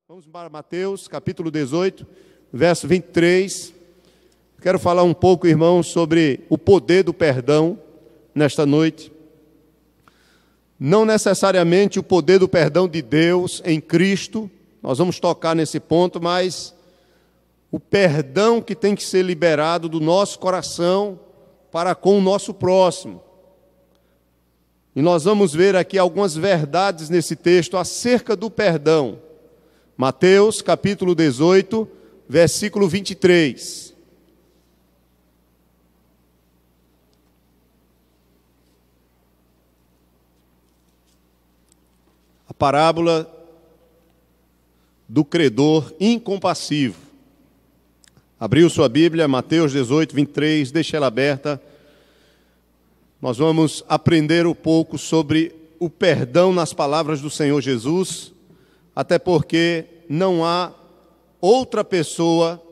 Vamos para Mateus, capítulo 18, verso 23. Quero falar um pouco, irmãos, sobre o poder do perdão nesta noite. Não necessariamente o poder do perdão de Deus em Cristo, nós vamos tocar nesse ponto, mas o perdão que tem que ser liberado do nosso coração para com o nosso próximo. E nós vamos ver aqui algumas verdades nesse texto acerca do perdão. Mateus, capítulo 18, versículo 23. A parábola do credor incompassivo. Abriu sua Bíblia, Mateus 18, 23, deixa ela aberta. Nós vamos aprender um pouco sobre o perdão nas palavras do Senhor Jesus, até porque não há outra pessoa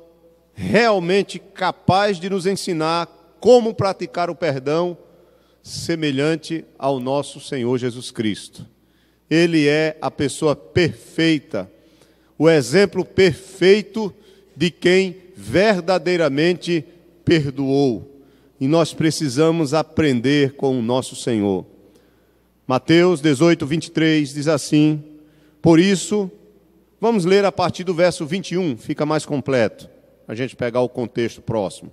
realmente capaz de nos ensinar como praticar o perdão semelhante ao nosso Senhor Jesus Cristo. Ele é a pessoa perfeita, o exemplo perfeito de quem verdadeiramente perdoou. E nós precisamos aprender com o nosso Senhor. Mateus 18, 23 diz assim: por isso, vamos ler a partir do verso 21, fica mais completo, a gente pegar o contexto próximo.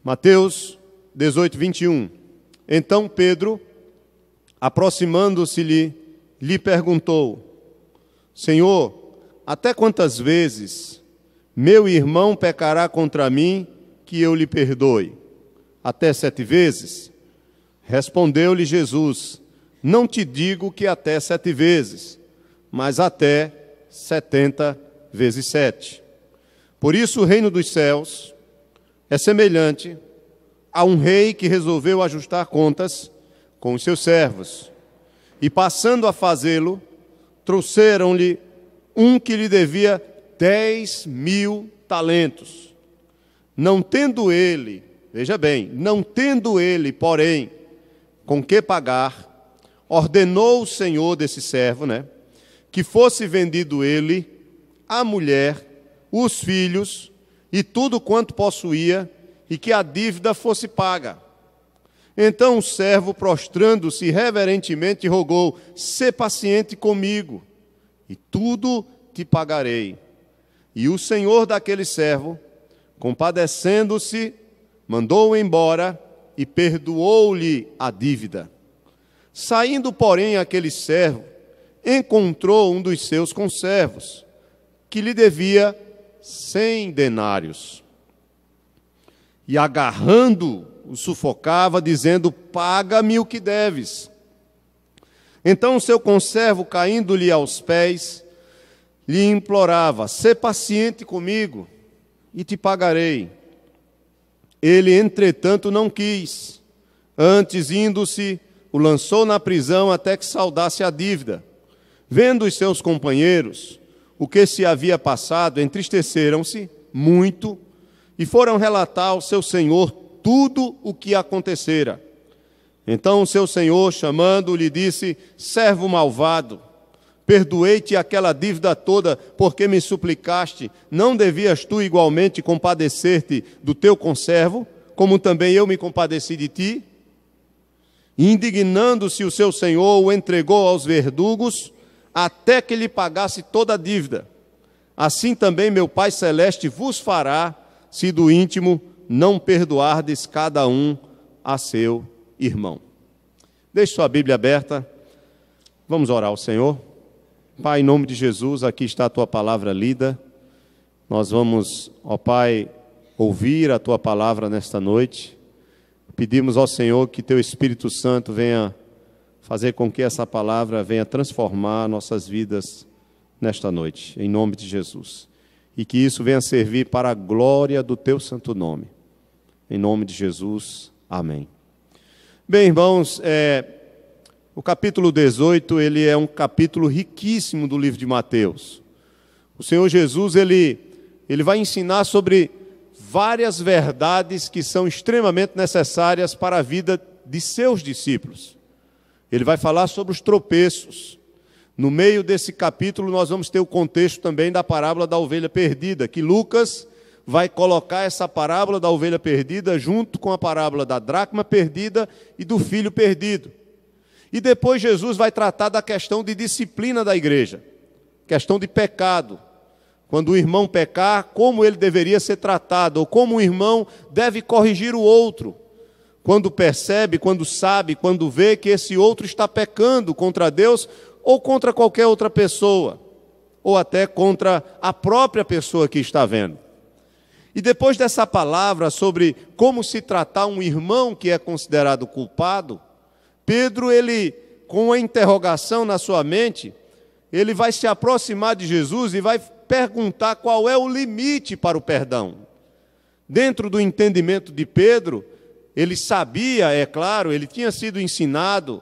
Mateus 18, 21. Então Pedro, aproximando-se-lhe, lhe perguntou: Senhor, até quantas vezes meu irmão pecará contra mim que eu lhe perdoe? Até 7 vezes? Respondeu-lhe Jesus: não te digo que até 7 vezes, mas até 70 vezes 7. Por isso o reino dos céus é semelhante a um rei que resolveu ajustar contas com os seus servos. E passando a fazê-lo, trouxeram-lhe um que lhe devia 10.000 talentos. Não tendo ele, veja bem, não tendo ele, porém, com que pagar, ordenou o senhor desse servo, que fosse vendido ele, a mulher, os filhos e tudo quanto possuía, e que a dívida fosse paga. Então o servo, prostrando-se reverentemente, rogou: sê paciente comigo, e tudo te pagarei. E o senhor daquele servo, compadecendo-se, mandou-o embora e perdoou-lhe a dívida. Saindo, porém, aquele servo, encontrou um dos seus conservos, que lhe devia 100 denários. E agarrando, o sufocava, dizendo: paga-me o que deves. Então o seu conservo, caindo-lhe aos pés, lhe implorava: sê paciente comigo, e te pagarei. Ele, entretanto, não quis. Antes, indo-se, o lançou na prisão até que saldasse a dívida. Vendo os seus companheiros o que se havia passado, entristeceram-se muito e foram relatar ao seu senhor tudo o que acontecera. Então o seu senhor, chamando-o, lhe disse: servo malvado, perdoei-te aquela dívida toda, porque me suplicaste. Não devias tu igualmente compadecer-te do teu conservo, como também eu me compadeci de ti? Indignando-se o seu senhor, o entregou aos verdugos, até que lhe pagasse toda a dívida. Assim também meu Pai Celeste vos fará, se do íntimo não perdoardes cada um a seu irmão. Deixe sua Bíblia aberta, vamos orar ao Senhor. Pai, em nome de Jesus, aqui está a Tua palavra lida. Nós vamos, ó Pai, ouvir a Tua palavra nesta noite. Pedimos ao Senhor que Teu Espírito Santo venha fazer com que essa palavra venha transformar nossas vidas nesta noite, em nome de Jesus. E que isso venha servir para a glória do Teu santo nome. Em nome de Jesus, amém. Bem, irmãos, o capítulo 18, ele é um capítulo riquíssimo do livro de Mateus. O Senhor Jesus, ele vai ensinar sobre várias verdades que são extremamente necessárias para a vida de seus discípulos. Ele vai falar sobre os tropeços, No meio desse capítulo, nós vamos ter o contexto também da parábola da ovelha perdida, que Lucas vai colocar essa parábola da ovelha perdida junto com a parábola da dracma perdida e do filho perdido. E depois Jesus vai tratar da questão de disciplina da igreja, questão de pecado. Quando o irmão pecar, como ele deveria ser tratado, ou como o irmão deve corrigir o outro, quando percebe, quando sabe, quando vê que esse outro está pecando contra Deus, ou contra qualquer outra pessoa, ou até contra a própria pessoa que está vendo. E depois dessa palavra sobre como se tratar um irmão que é considerado culpado, Pedro, ele, com a interrogação na sua mente, ele vai se aproximar de Jesus e vai perguntar qual é o limite para o perdão. Dentro do entendimento de Pedro, ele sabia, é claro, ele tinha sido ensinado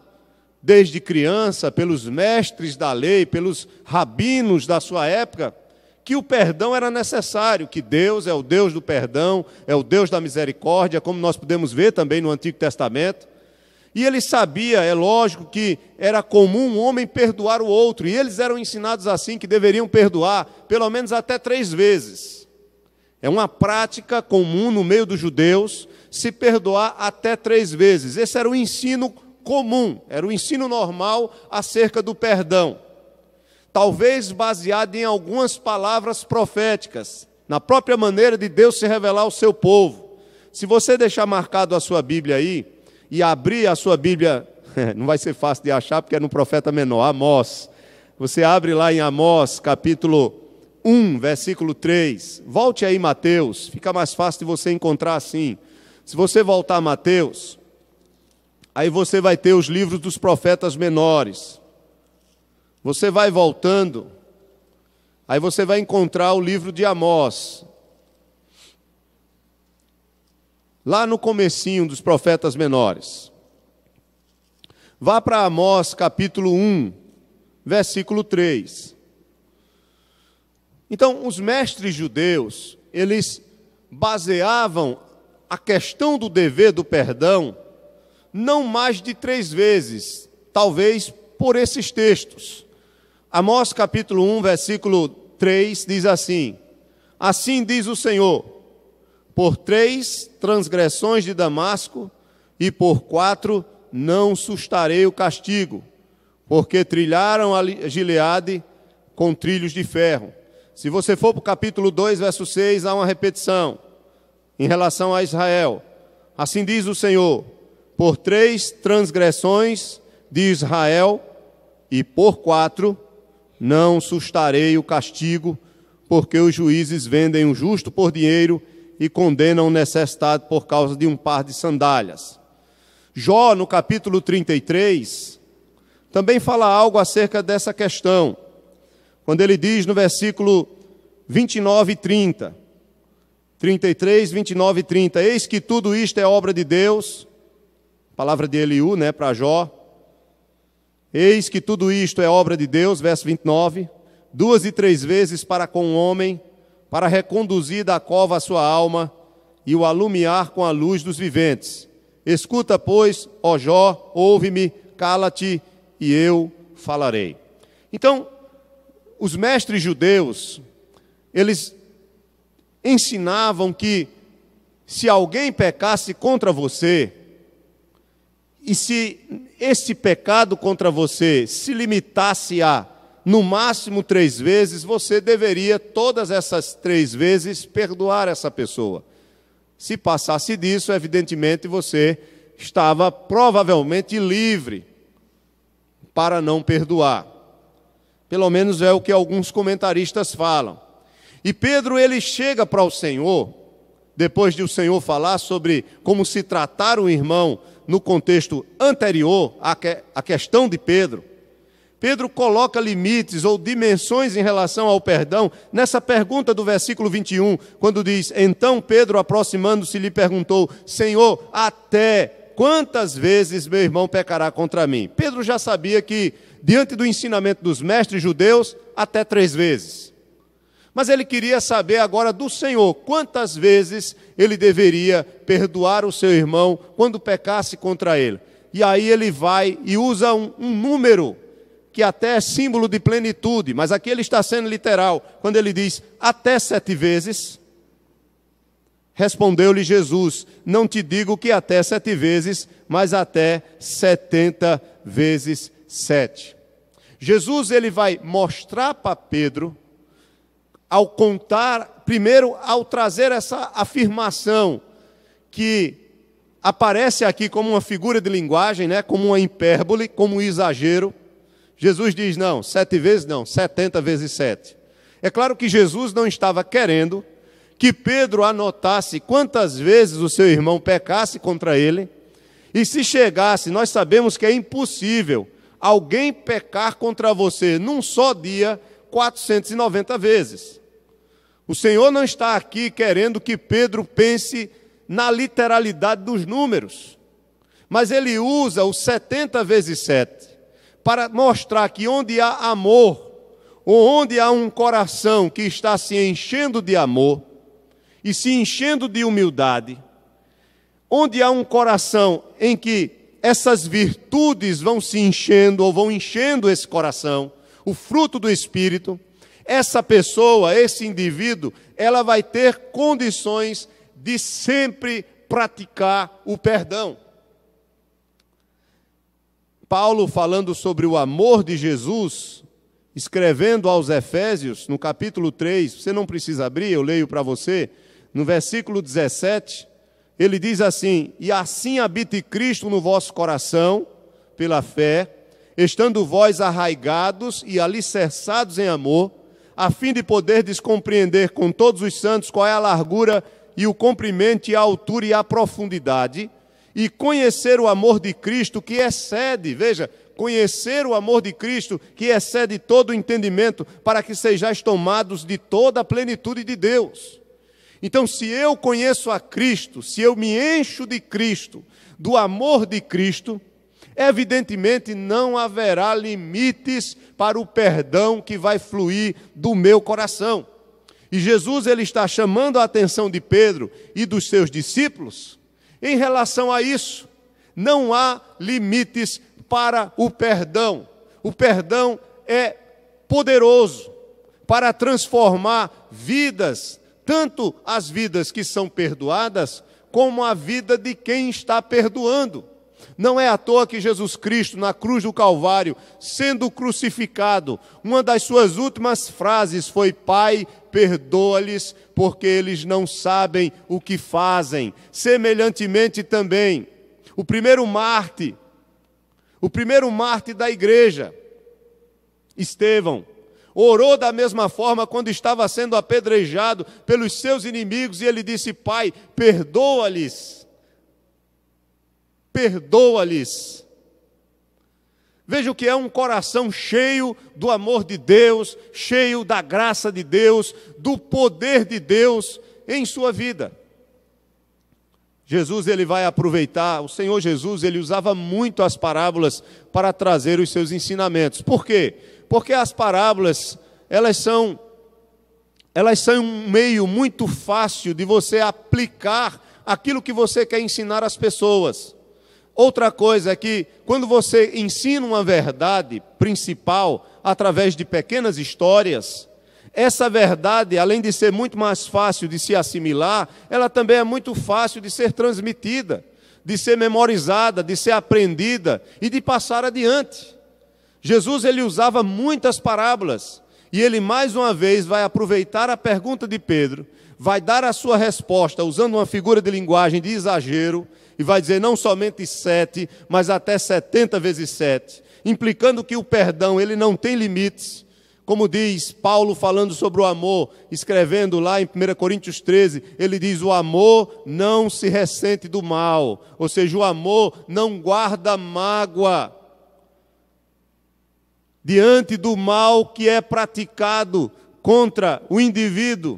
desde criança pelos mestres da lei, pelos rabinos da sua época, que o perdão era necessário, que Deus é o Deus do perdão, é o Deus da misericórdia, como nós podemos ver também no Antigo Testamento. E ele sabia, é lógico, que era comum um homem perdoar o outro, e eles eram ensinados assim, que deveriam perdoar pelo menos até 3 vezes. É uma prática comum no meio dos judeus, se perdoar até 3 vezes. Esse era o ensino comum, era o ensino normal acerca do perdão. Talvez baseado em algumas palavras proféticas, na própria maneira de Deus se revelar ao seu povo. Se você deixar marcado a sua Bíblia aí, e abrir a sua Bíblia, não vai ser fácil de achar, porque é no profeta menor, Amós. Você abre lá em Amós, capítulo 1, versículo 3. Volte aí, Mateus, fica mais fácil de você encontrar assim. Se você voltar a Mateus, aí você vai ter os livros dos profetas menores. Você vai voltando, aí você vai encontrar o livro de Amós. Lá no comecinho dos profetas menores. Vá para Amós, capítulo 1, versículo 3. Então, os mestres judeus, eles baseavam a questão do dever do perdão não mais de 3 vezes, talvez por esses textos. Amós, capítulo 1, versículo 3, diz assim: assim diz o Senhor, por 3 transgressões de Damasco, e por 4 não sustarei o castigo, porque trilharam a Gileade com trilhos de ferro. Se você for para o capítulo 2, verso 6, há uma repetição em relação a Israel. Assim diz o Senhor, por 3 transgressões de Israel, e por 4 não sustarei o castigo, porque os juízes vendem o justo por dinheiro, e condenam o necessitado por causa de um par de sandálias. Jó, no capítulo 33, também fala algo acerca dessa questão, quando ele diz no versículo 29 e 30, 33, 29 e 30, eis que tudo isto é obra de Deus, palavra de Eliú, para Jó, eis que tudo isto é obra de Deus, verso 29, 2 e 3 vezes para com o homem, para reconduzir da cova a sua alma e o alumiar com a luz dos viventes. Escuta, pois, ó Jó, ouve-me, cala-te, e eu falarei. Então, os mestres judeus, eles ensinavam que se alguém pecasse contra você, e se esse pecado contra você se limitasse a no máximo 3 vezes, você deveria, todas essas 3 vezes, perdoar essa pessoa. Se passasse disso, evidentemente, você estava provavelmente livre para não perdoar. Pelo menos é o que alguns comentaristas falam. E Pedro, ele chega para o Senhor, depois de o Senhor falar sobre como se tratar o irmão no contexto anterior à questão de Pedro. Pedro coloca limites ou dimensões em relação ao perdão nessa pergunta do versículo 21, quando diz, então Pedro, aproximando-se, lhe perguntou, Senhor, até quantas vezes meu irmão pecará contra mim? Pedro já sabia que, diante do ensinamento dos mestres judeus, até 3 vezes. Mas ele queria saber agora do Senhor, quantas vezes ele deveria perdoar o seu irmão quando pecasse contra ele. E aí ele vai e usa um número que até é símbolo de plenitude, mas aqui ele está sendo literal, quando ele diz até 7 vezes. Respondeu-lhe Jesus: não te digo que até 7 vezes, mas até 70 vezes 7. Jesus ele vai mostrar para Pedro, ao contar, primeiro ao trazer essa afirmação, que aparece aqui como uma figura de linguagem, né, como uma hipérbole, como um exagero. Jesus diz, não, 7 vezes não, 70 vezes 7. É claro que Jesus não estava querendo que Pedro anotasse quantas vezes o seu irmão pecasse contra ele, e se chegasse, nós sabemos que é impossível alguém pecar contra você num só dia 490 vezes. O Senhor não está aqui querendo que Pedro pense na literalidade dos números, mas ele usa o 70 vezes 7 para mostrar que onde há amor, ou onde há um coração que está se enchendo de amor e se enchendo de humildade, onde há um coração em que essas virtudes vão se enchendo ou vão enchendo esse coração, o fruto do Espírito, essa pessoa, esse indivíduo, ela vai ter condições de sempre praticar o perdão. Paulo, falando sobre o amor de Jesus, escrevendo aos Efésios, no capítulo 3, você não precisa abrir, eu leio para você, no versículo 17, ele diz assim: e assim habite Cristo no vosso coração, pela fé, estando vós arraigados e alicerçados em amor, a fim de poderdes compreender com todos os santos qual é a largura e o comprimento e a altura e a profundidade, e conhecer o amor de Cristo que excede, veja, conhecer o amor de Cristo que excede todo o entendimento, para que sejais tomados de toda a plenitude de Deus. Então, se eu conheço a Cristo, se eu me encho de Cristo, do amor de Cristo, evidentemente não haverá limites para o perdão que vai fluir do meu coração. E Jesus ele está chamando a atenção de Pedro e dos seus discípulos em relação a isso. Não há limites para o perdão. O perdão é poderoso para transformar vidas, tanto as vidas que são perdoadas, como a vida de quem está perdoando. Não é à toa que Jesus Cristo, na cruz do Calvário, sendo crucificado, uma das suas últimas frases foi: Pai, perdoa-lhes, porque eles não sabem o que fazem. Semelhantemente também, o primeiro mártir da igreja, Estevão, orou da mesma forma quando estava sendo apedrejado pelos seus inimigos, e ele disse: Pai, perdoa-lhes. Perdoa-lhes. Veja o que é um coração cheio do amor de Deus, cheio da graça de Deus, do poder de Deus em sua vida. Jesus ele vai aproveitar, o Senhor Jesus ele usava muito as parábolas para trazer os seus ensinamentos. Por quê? Porque as parábolas, elas são um meio muito fácil de você aplicar aquilo que você quer ensinar às pessoas. Outra coisa é que, quando você ensina uma verdade principal através de pequenas histórias, essa verdade, além de ser muito mais fácil de se assimilar, ela também é muito fácil de ser transmitida, de ser memorizada, de ser aprendida e de passar adiante. Jesus ele usava muitas parábolas, e ele mais uma vez vai aproveitar a pergunta de Pedro, vai dar a sua resposta usando uma figura de linguagem de exagero, e vai dizer não somente 7, mas até 70 vezes 7, implicando que o perdão ele não tem limites, como diz Paulo falando sobre o amor, escrevendo lá em 1 Coríntios 13, ele diz: o amor não se ressente do mal, ou seja, o amor não guarda mágoa diante do mal que é praticado contra o indivíduo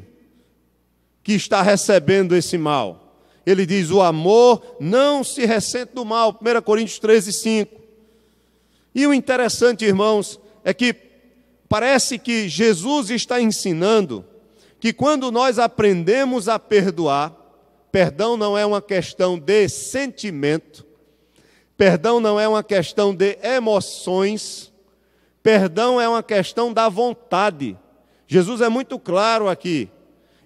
que está recebendo esse mal. Ele diz: o amor não se ressente do mal, 1 Coríntios 13, 5. E o interessante, irmãos, é que parece que Jesus está ensinando que quando nós aprendemos a perdoar, perdão não é uma questão de sentimento, perdão não é uma questão de emoções, Perdão é uma questão da vontade. Jesus é muito claro aqui.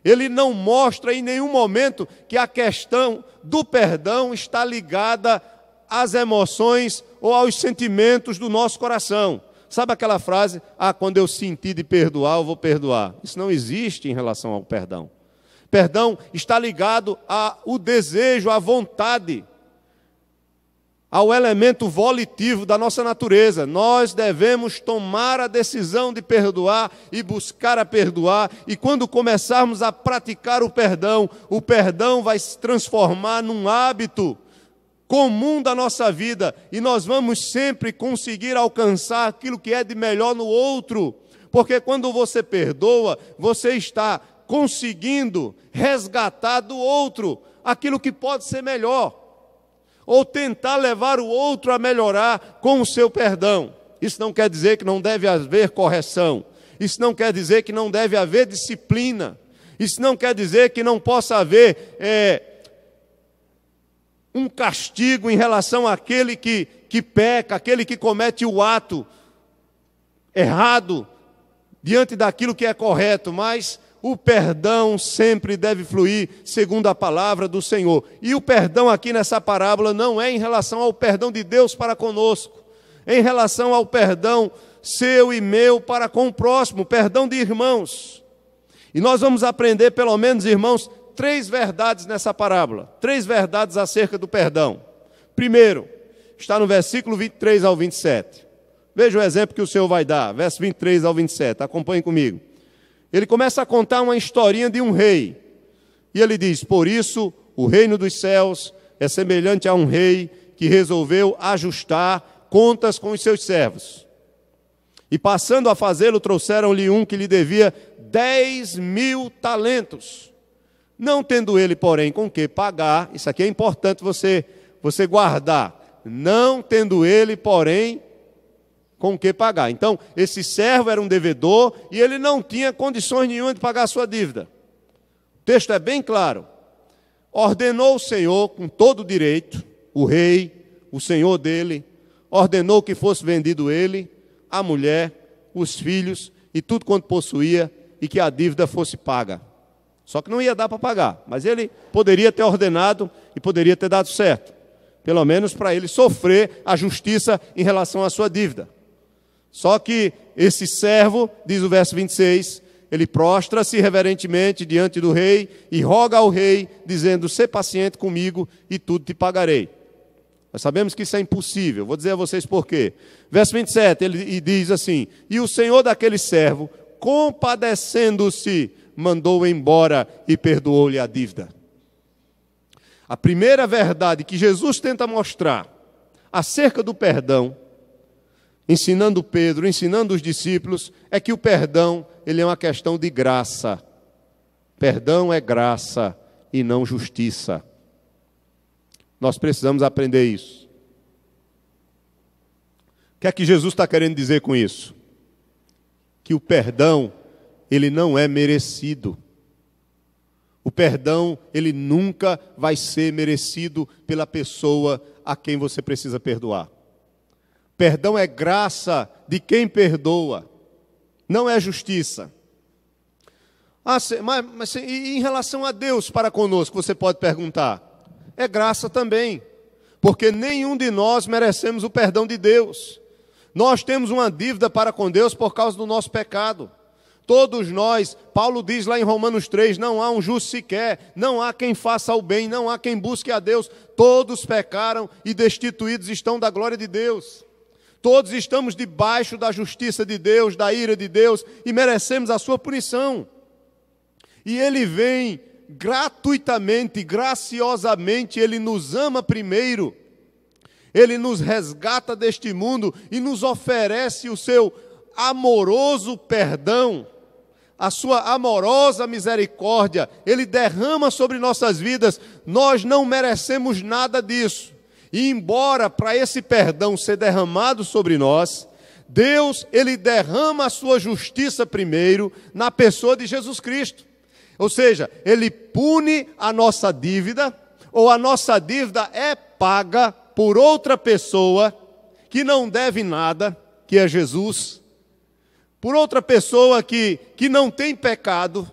Ele não mostra em nenhum momento que a questão do perdão está ligada às emoções ou aos sentimentos do nosso coração. Sabe aquela frase, quando eu sentir de perdoar, eu vou perdoar. Isso não existe em relação ao perdão. Perdão está ligado ao desejo, à vontade, ao elemento volitivo da nossa natureza. Nós devemos tomar a decisão de perdoar e buscar a perdoar. E quando começarmos a praticar o perdão vai se transformar num hábito comum da nossa vida, e nós vamos sempre conseguir alcançar aquilo que é de melhor no outro, porque quando você perdoa, você está conseguindo resgatar do outro aquilo que pode ser melhor, ou tentar levar o outro a melhorar com o seu perdão. Isso não quer dizer que não deve haver correção, isso não quer dizer que não deve haver disciplina, isso não quer dizer que não possa haver um castigo em relação àquele que peca, aquele que comete o ato errado diante daquilo que é correto, mas o perdão sempre deve fluir segundo a palavra do Senhor. E o perdão aqui nessa parábola não é em relação ao perdão de Deus para conosco, é em relação ao perdão seu e meu para com o próximo, perdão de irmãos. E nós vamos aprender, pelo menos, irmãos, 3 verdades nessa parábola, 3 verdades acerca do perdão. Primeiro, está no versículo 23 ao 27. Veja o exemplo que o Senhor vai dar, verso 23 ao 27, acompanhe comigo. Ele começa a contar uma historinha de um rei, e ele diz: por isso o reino dos céus é semelhante a um rei que resolveu ajustar contas com os seus servos. E passando a fazê-lo, trouxeram-lhe um que lhe devia 10.000 talentos. Não tendo ele, porém, com que pagar, isso aqui é importante você guardar. Não tendo ele, porém, com que pagar. Então, esse servo era um devedor e ele não tinha condições nenhuma de pagar a sua dívida. O texto é bem claro. Ordenou o Senhor, com todo o direito, o rei, o senhor dele, ordenou que fosse vendido ele, a mulher, os filhos e tudo quanto possuía, e que a dívida fosse paga. Só que não ia dar para pagar, mas ele poderia ter ordenado e poderia ter dado certo, pelo menos para ele sofrer a justiça em relação à sua dívida. Só que esse servo, diz o verso 26, ele prostra-se reverentemente diante do rei e roga ao rei, dizendo: sê paciente comigo e tudo te pagarei. Nós sabemos que isso é impossível, vou dizer a vocês por quê. Verso 27, ele diz assim: e o senhor daquele servo, compadecendo-se, mandou embora e perdoou-lhe a dívida. A primeira verdade que Jesus tenta mostrar acerca do perdão, ensinando Pedro, ensinando os discípulos, é que o perdão, ele é uma questão de graça. Perdão é graça e não justiça. Nós precisamos aprender isso. O que é que Jesus está querendo dizer com isso? Que o perdão, ele não é merecido. O perdão, ele nunca vai ser merecido pela pessoa a quem você precisa perdoar. Perdão é graça de quem perdoa, não é justiça. Mas e em relação a Deus para conosco, você pode perguntar? É graça também, porque nenhum de nós merecemos o perdão de Deus. Nós temos uma dívida para com Deus por causa do nosso pecado. Todos nós, Paulo diz lá em Romanos 3, não há um justo sequer, não há quem faça o bem, não há quem busque a Deus. Todos pecaram e destituídos estão da glória de Deus. Todos estamos debaixo da justiça de Deus, da ira de Deus, e merecemos a sua punição. E Ele vem gratuitamente, graciosamente, Ele nos ama primeiro, Ele nos resgata deste mundo e nos oferece o seu amoroso perdão, a sua amorosa misericórdia, Ele derrama sobre nossas vidas. Nós não merecemos nada disso. E embora para esse perdão ser derramado sobre nós, Deus, Ele derrama a sua justiça primeiro na pessoa de Jesus Cristo. Ou seja, Ele pune a nossa dívida, ou a nossa dívida é paga por outra pessoa que não deve nada, que é Jesus. por outra pessoa que não tem pecado,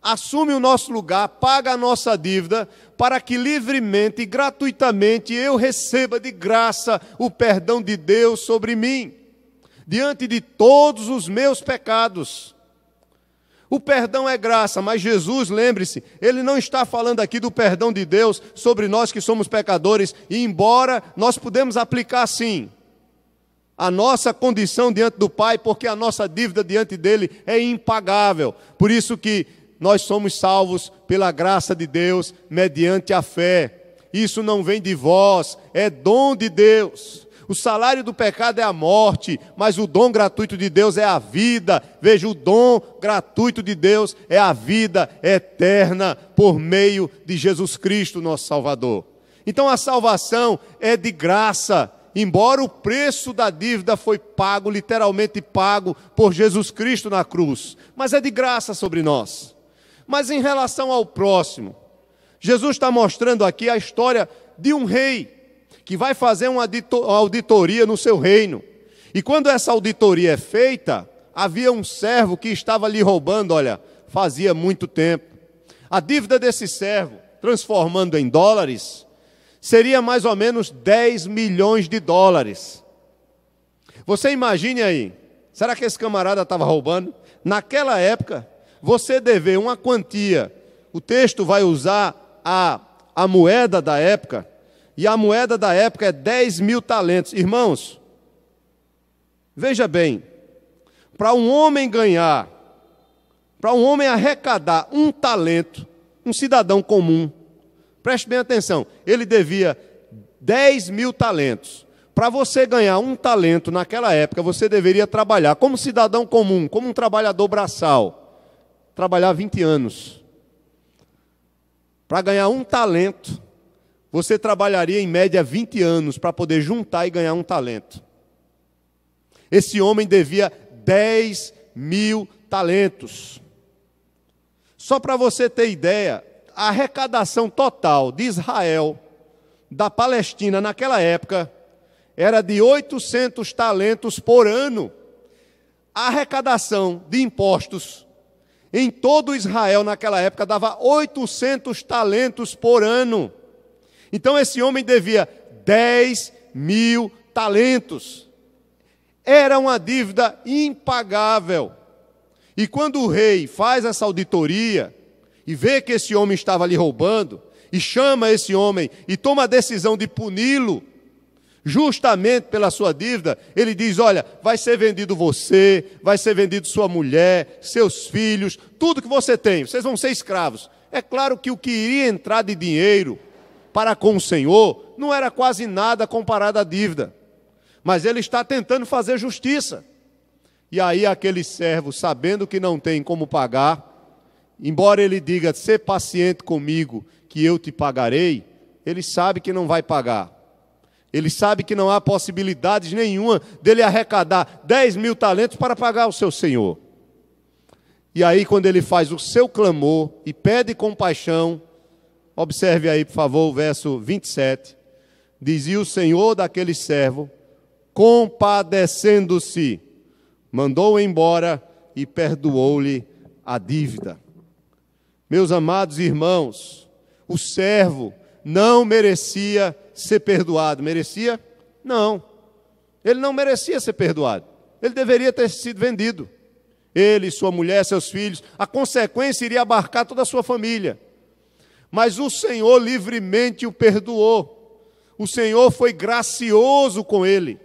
assume o nosso lugar, paga a nossa dívida, para que livremente e gratuitamente eu receba de graça o perdão de Deus sobre mim, diante de todos os meus pecados. O perdão é graça, mas Jesus, lembre-se, Ele não está falando aqui do perdão de Deus sobre nós que somos pecadores, e embora nós podemos aplicar sim a nossa condição diante do Pai, porque a nossa dívida diante dEle é impagável. Por isso que nós somos salvos pela graça de Deus, mediante a fé. Isso não vem de vós, é dom de Deus. O salário do pecado é a morte, mas o dom gratuito de Deus é a vida. Veja, o dom gratuito de Deus é a vida eterna por meio de Jesus Cristo, nosso Salvador. Então a salvação é de graça, embora o preço da dívida foi pago, literalmente pago, por Jesus Cristo na cruz. Mas é de graça sobre nós. Mas em relação ao próximo, Jesus está mostrando aqui a história de um rei que vai fazer uma auditoria no seu reino. E quando essa auditoria é feita, havia um servo que estava lhe roubando, olha, fazia muito tempo. A dívida desse servo, transformando em dólares, seria mais ou menos 10 milhões de dólares. Você imagine aí, será que esse camarada estava roubando? Naquela época, você dever uma quantia, o texto vai usar a moeda da época, e a moeda da época é 10 mil talentos. Irmãos, veja bem, para um homem ganhar, para um homem arrecadar um talento, um cidadão comum, preste bem atenção, ele devia 10 mil talentos. Para você ganhar um talento naquela época, você deveria trabalhar como cidadão comum, como um trabalhador braçal, trabalhar 20 anos. Para ganhar um talento, você trabalharia em média 20 anos para poder juntar e ganhar um talento. Esse homem devia 10 mil talentos. Só para você ter ideia, a arrecadação total de Israel, da Palestina naquela época, era de 800 talentos por ano. A arrecadação de impostos em todo Israel naquela época dava 800 talentos por ano. Então esse homem devia 10 mil talentos. Era uma dívida impagável. E quando o rei faz essa auditoria e vê que esse homem estava lhe roubando, e chama esse homem e toma a decisão de puni-lo, justamente pela sua dívida, ele diz, olha, vai ser vendido você, vai ser vendido sua mulher, seus filhos, tudo que você tem, vocês vão ser escravos. É claro que o que iria entrar de dinheiro para com o Senhor não era quase nada comparado à dívida, mas ele está tentando fazer justiça. E aí aquele servo, sabendo que não tem como pagar, embora ele diga, ser paciente comigo, que eu te pagarei, ele sabe que não vai pagar. Ele sabe que não há possibilidade nenhuma dele arrecadar 10 mil talentos para pagar o seu senhor. E aí quando ele faz o seu clamor e pede compaixão, observe aí por favor o verso 27, dizia o senhor daquele servo, compadecendo-se, mandou-o embora e perdoou-lhe a dívida. Meus amados irmãos, o servo não merecia ser perdoado. Merecia? Não. Ele não merecia ser perdoado. Ele deveria ter sido vendido. Ele, sua mulher, seus filhos, a consequência iria abarcar toda a sua família. Mas o Senhor livremente o perdoou. O Senhor foi gracioso com ele.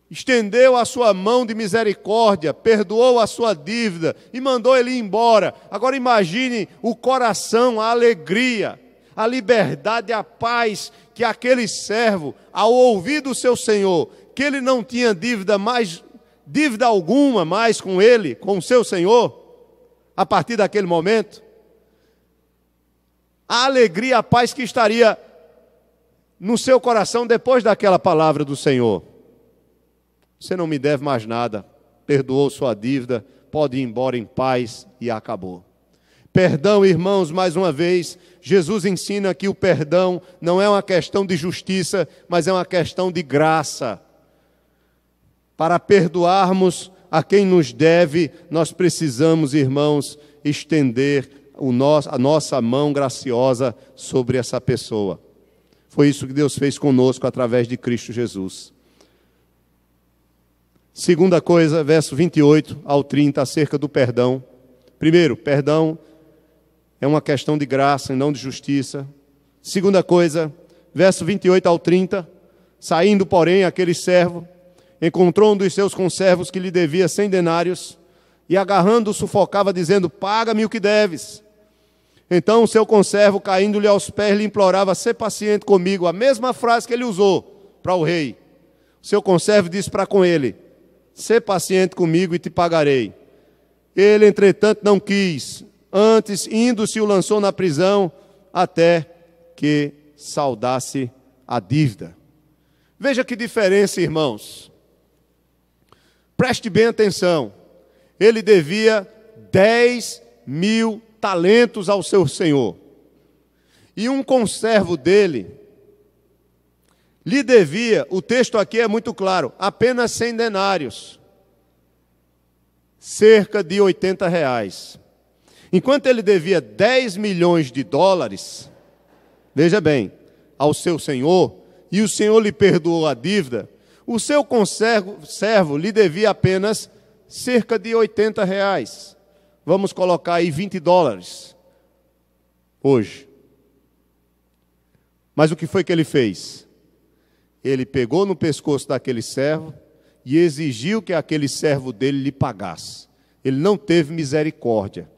Estendeu a sua mão de misericórdia, perdoou a sua dívida e mandou ele ir embora. Agora imagine o coração, a alegria, a liberdade, a paz que aquele servo, ao ouvir do seu Senhor, que ele não tinha dívida alguma mais com ele, com o seu Senhor, a partir daquele momento, a alegria, a paz que estaria no seu coração depois daquela palavra do Senhor. Você não me deve mais nada, perdoou sua dívida, pode ir embora em paz e acabou. Perdão, irmãos, mais uma vez, Jesus ensina que o perdão não é uma questão de justiça, mas é uma questão de graça. Para perdoarmos a quem nos deve, nós precisamos, irmãos, estender a nossa mão graciosa sobre essa pessoa. Foi isso que Deus fez conosco através de Cristo Jesus. Segunda coisa, verso 28 ao 30, acerca do perdão. Primeiro, perdão é uma questão de graça e não de justiça. Segunda coisa, verso 28 ao 30, saindo, porém, aquele servo, encontrou um dos seus conservos que lhe devia 100 denários, e agarrando-o, sufocava, dizendo: paga-me o que deves. Então o seu conservo, caindo-lhe aos pés, lhe implorava: sê paciente comigo. A mesma frase que ele usou para o rei. O seu conservo disse para com ele: sê paciente comigo e te pagarei. Ele, entretanto, não quis. Antes, indo-se, o lançou na prisão, até que saldasse a dívida. Veja que diferença, irmãos. Preste bem atenção. Ele devia 10.000 talentos ao seu senhor. E um conservo dele lhe devia, o texto aqui é muito claro, apenas 100 denários. Cerca de R$80. Enquanto ele devia 10 milhões de dólares, veja bem, ao seu senhor, e o senhor lhe perdoou a dívida, o seu servo lhe devia apenas cerca de R$80. Vamos colocar aí $20 hoje. Mas o que foi que ele fez? Ele pegou no pescoço daquele servo e exigiu que aquele servo dele lhe pagasse. Ele não teve misericórdia,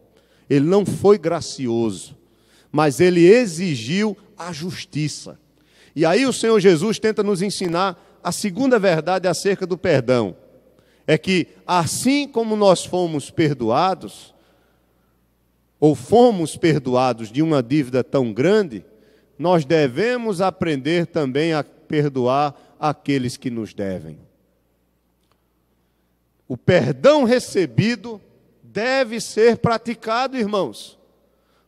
ele não foi gracioso, mas ele exigiu a justiça. E aí o Senhor Jesus tenta nos ensinar a segunda verdade acerca do perdão. É que assim como nós fomos perdoados, ou fomos perdoados de uma dívida tão grande, nós devemos aprender também a perdoar aqueles que nos devem. O perdão recebido deve ser praticado, irmãos.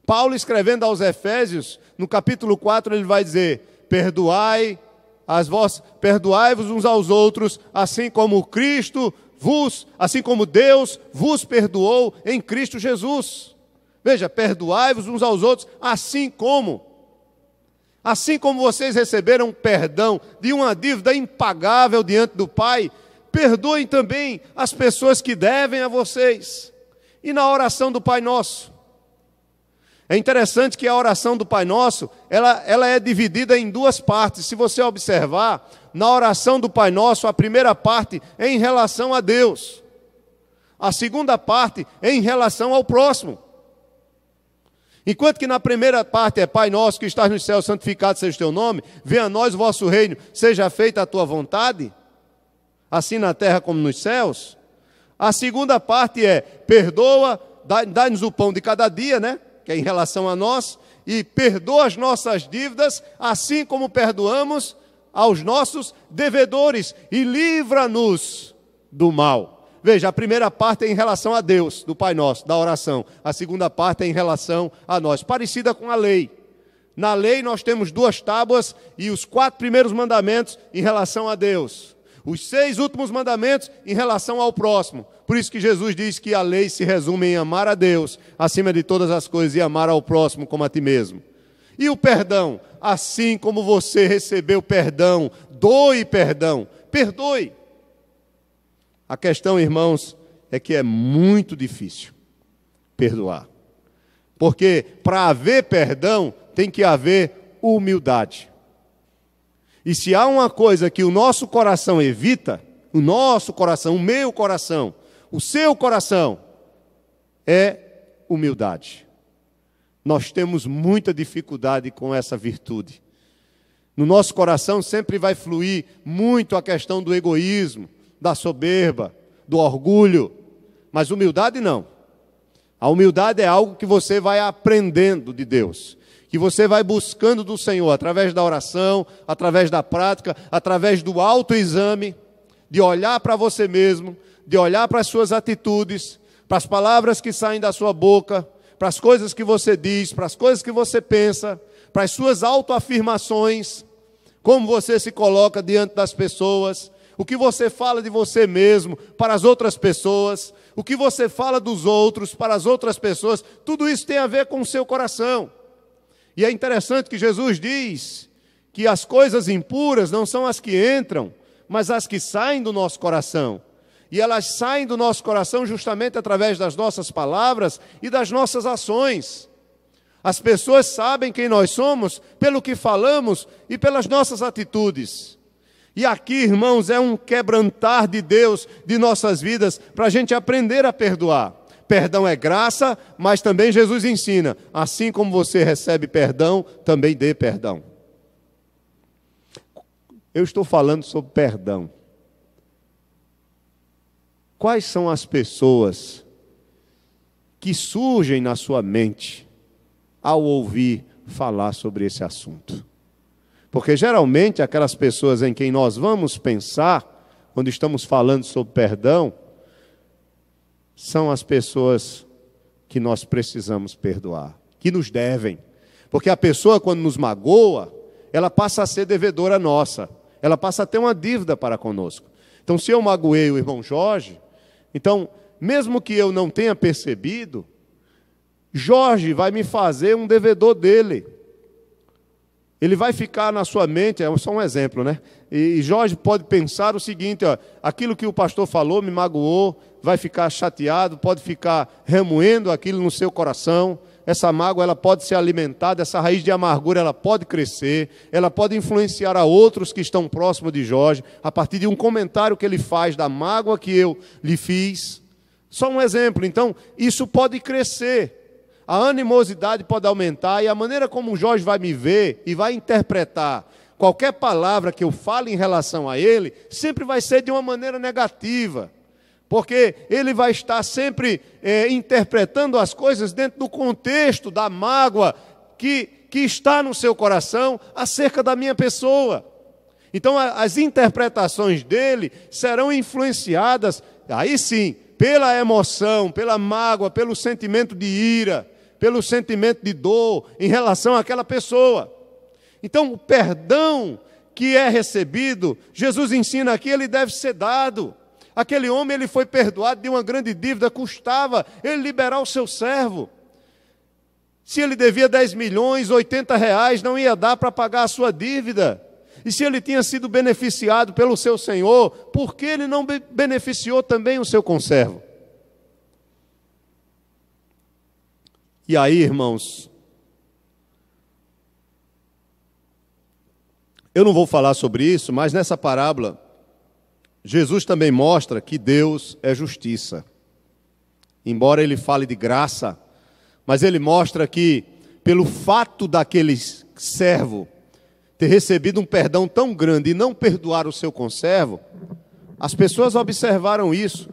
Paulo, escrevendo aos Efésios, no capítulo 4, ele vai dizer: perdoai-vos uns aos outros, assim como Deus vos perdoou em Cristo Jesus. Veja, perdoai-vos uns aos outros, assim como vocês receberam perdão de uma dívida impagável diante do Pai, perdoem também as pessoas que devem a vocês. E na oração do Pai Nosso, é interessante que a oração do Pai Nosso, ela é dividida em duas partes. Se você observar, na oração do Pai Nosso, a primeira parte é em relação a Deus. A segunda parte é em relação ao próximo. Enquanto que na primeira parte é: Pai nosso que estás nos céus, santificado seja o teu nome, venha a nós o vosso reino, seja feita a tua vontade, assim na terra como nos céus. A segunda parte é: perdoa, dá-nos o pão de cada dia, né? Que é em relação a nós, e perdoa as nossas dívidas, assim como perdoamos aos nossos devedores, e livra-nos do mal. Veja, a primeira parte é em relação a Deus, do Pai Nosso, da oração. A segunda parte é em relação a nós, parecida com a lei. Na lei nós temos 2 tábuas e os 4 primeiros mandamentos em relação a Deus. Os 6 últimos mandamentos em relação ao próximo. Por isso que Jesus diz que a lei se resume em amar a Deus acima de todas as coisas e amar ao próximo como a ti mesmo. E o perdão, assim como você recebeu perdão, doe perdão, perdoe. A questão, irmãos, é que é muito difícil perdoar. Porque para haver perdão, tem que haver humildade. E se há uma coisa que o nosso coração evita, o nosso coração, o meu coração, o seu coração, é humildade. Nós temos muita dificuldade com essa virtude. No nosso coração sempre vai fluir muito a questão do egoísmo, da soberba, do orgulho, mas humildade não. A humildade é algo que você vai aprendendo de Deus, que você vai buscando do Senhor, através da oração, através da prática, através do autoexame, de olhar para você mesmo, de olhar para as suas atitudes, para as palavras que saem da sua boca, para as coisas que você diz, para as coisas que você pensa, para as suas autoafirmações, como você se coloca diante das pessoas, o que você fala de você mesmo para as outras pessoas, o que você fala dos outros para as outras pessoas, tudo isso tem a ver com o seu coração. E é interessante que Jesus diz que as coisas impuras não são as que entram, mas as que saem do nosso coração. E elas saem do nosso coração justamente através das nossas palavras e das nossas ações. As pessoas sabem quem nós somos pelo que falamos e pelas nossas atitudes. E aqui, irmãos, é um quebrantar de Deus de nossas vidas para a gente aprender a perdoar. Perdão é graça, mas também Jesus ensina, assim como você recebe perdão, também dê perdão. Eu estou falando sobre perdão. Quais são as pessoas que surgem na sua mente ao ouvir falar sobre esse assunto? Porque geralmente aquelas pessoas em quem nós vamos pensar, quando estamos falando sobre perdão, são as pessoas que nós precisamos perdoar, que nos devem. Porque a pessoa, quando nos magoa, ela passa a ser devedora nossa, ela passa a ter uma dívida para conosco. Então, se eu magoei o irmão Jorge, então, mesmo que eu não tenha percebido, Jorge vai me fazer um devedor dele. Ele vai ficar na sua mente, é só um exemplo, né? E Jorge pode pensar o seguinte, ó, aquilo que o pastor falou me magoou, vai ficar chateado, pode ficar remoendo aquilo no seu coração. Essa mágoa, ela pode ser alimentada, essa raiz de amargura, ela pode crescer, ela pode influenciar a outros que estão próximos de Jorge, a partir de um comentário que ele faz da mágoa que eu lhe fiz. Só um exemplo, então, isso pode crescer. A animosidade pode aumentar e a maneira como o Jorge vai me ver e vai interpretar qualquer palavra que eu fale em relação a ele, sempre vai ser de uma maneira negativa. Porque ele vai estar sempre interpretando as coisas dentro do contexto da mágoa que está no seu coração acerca da minha pessoa. Então as interpretações dele serão influenciadas, aí sim, pela emoção, pela mágoa, pelo sentimento de ira, pelo sentimento de dor em relação àquela pessoa. Então, o perdão que é recebido, Jesus ensina aqui, ele deve ser dado. Aquele homem, ele foi perdoado de uma grande dívida, custava ele liberar o seu servo. Se ele devia 10 milhões, 80 reais, não ia dar para pagar a sua dívida. E se ele tinha sido beneficiado pelo seu senhor, por que ele não beneficiou também o seu conservo? E aí, irmãos, eu não vou falar sobre isso, mas nessa parábola, Jesus também mostra que Deus é justiça. Embora ele fale de graça, mas ele mostra que, pelo fato daquele servo ter recebido um perdão tão grande e não perdoar o seu conservo, as pessoas observaram isso.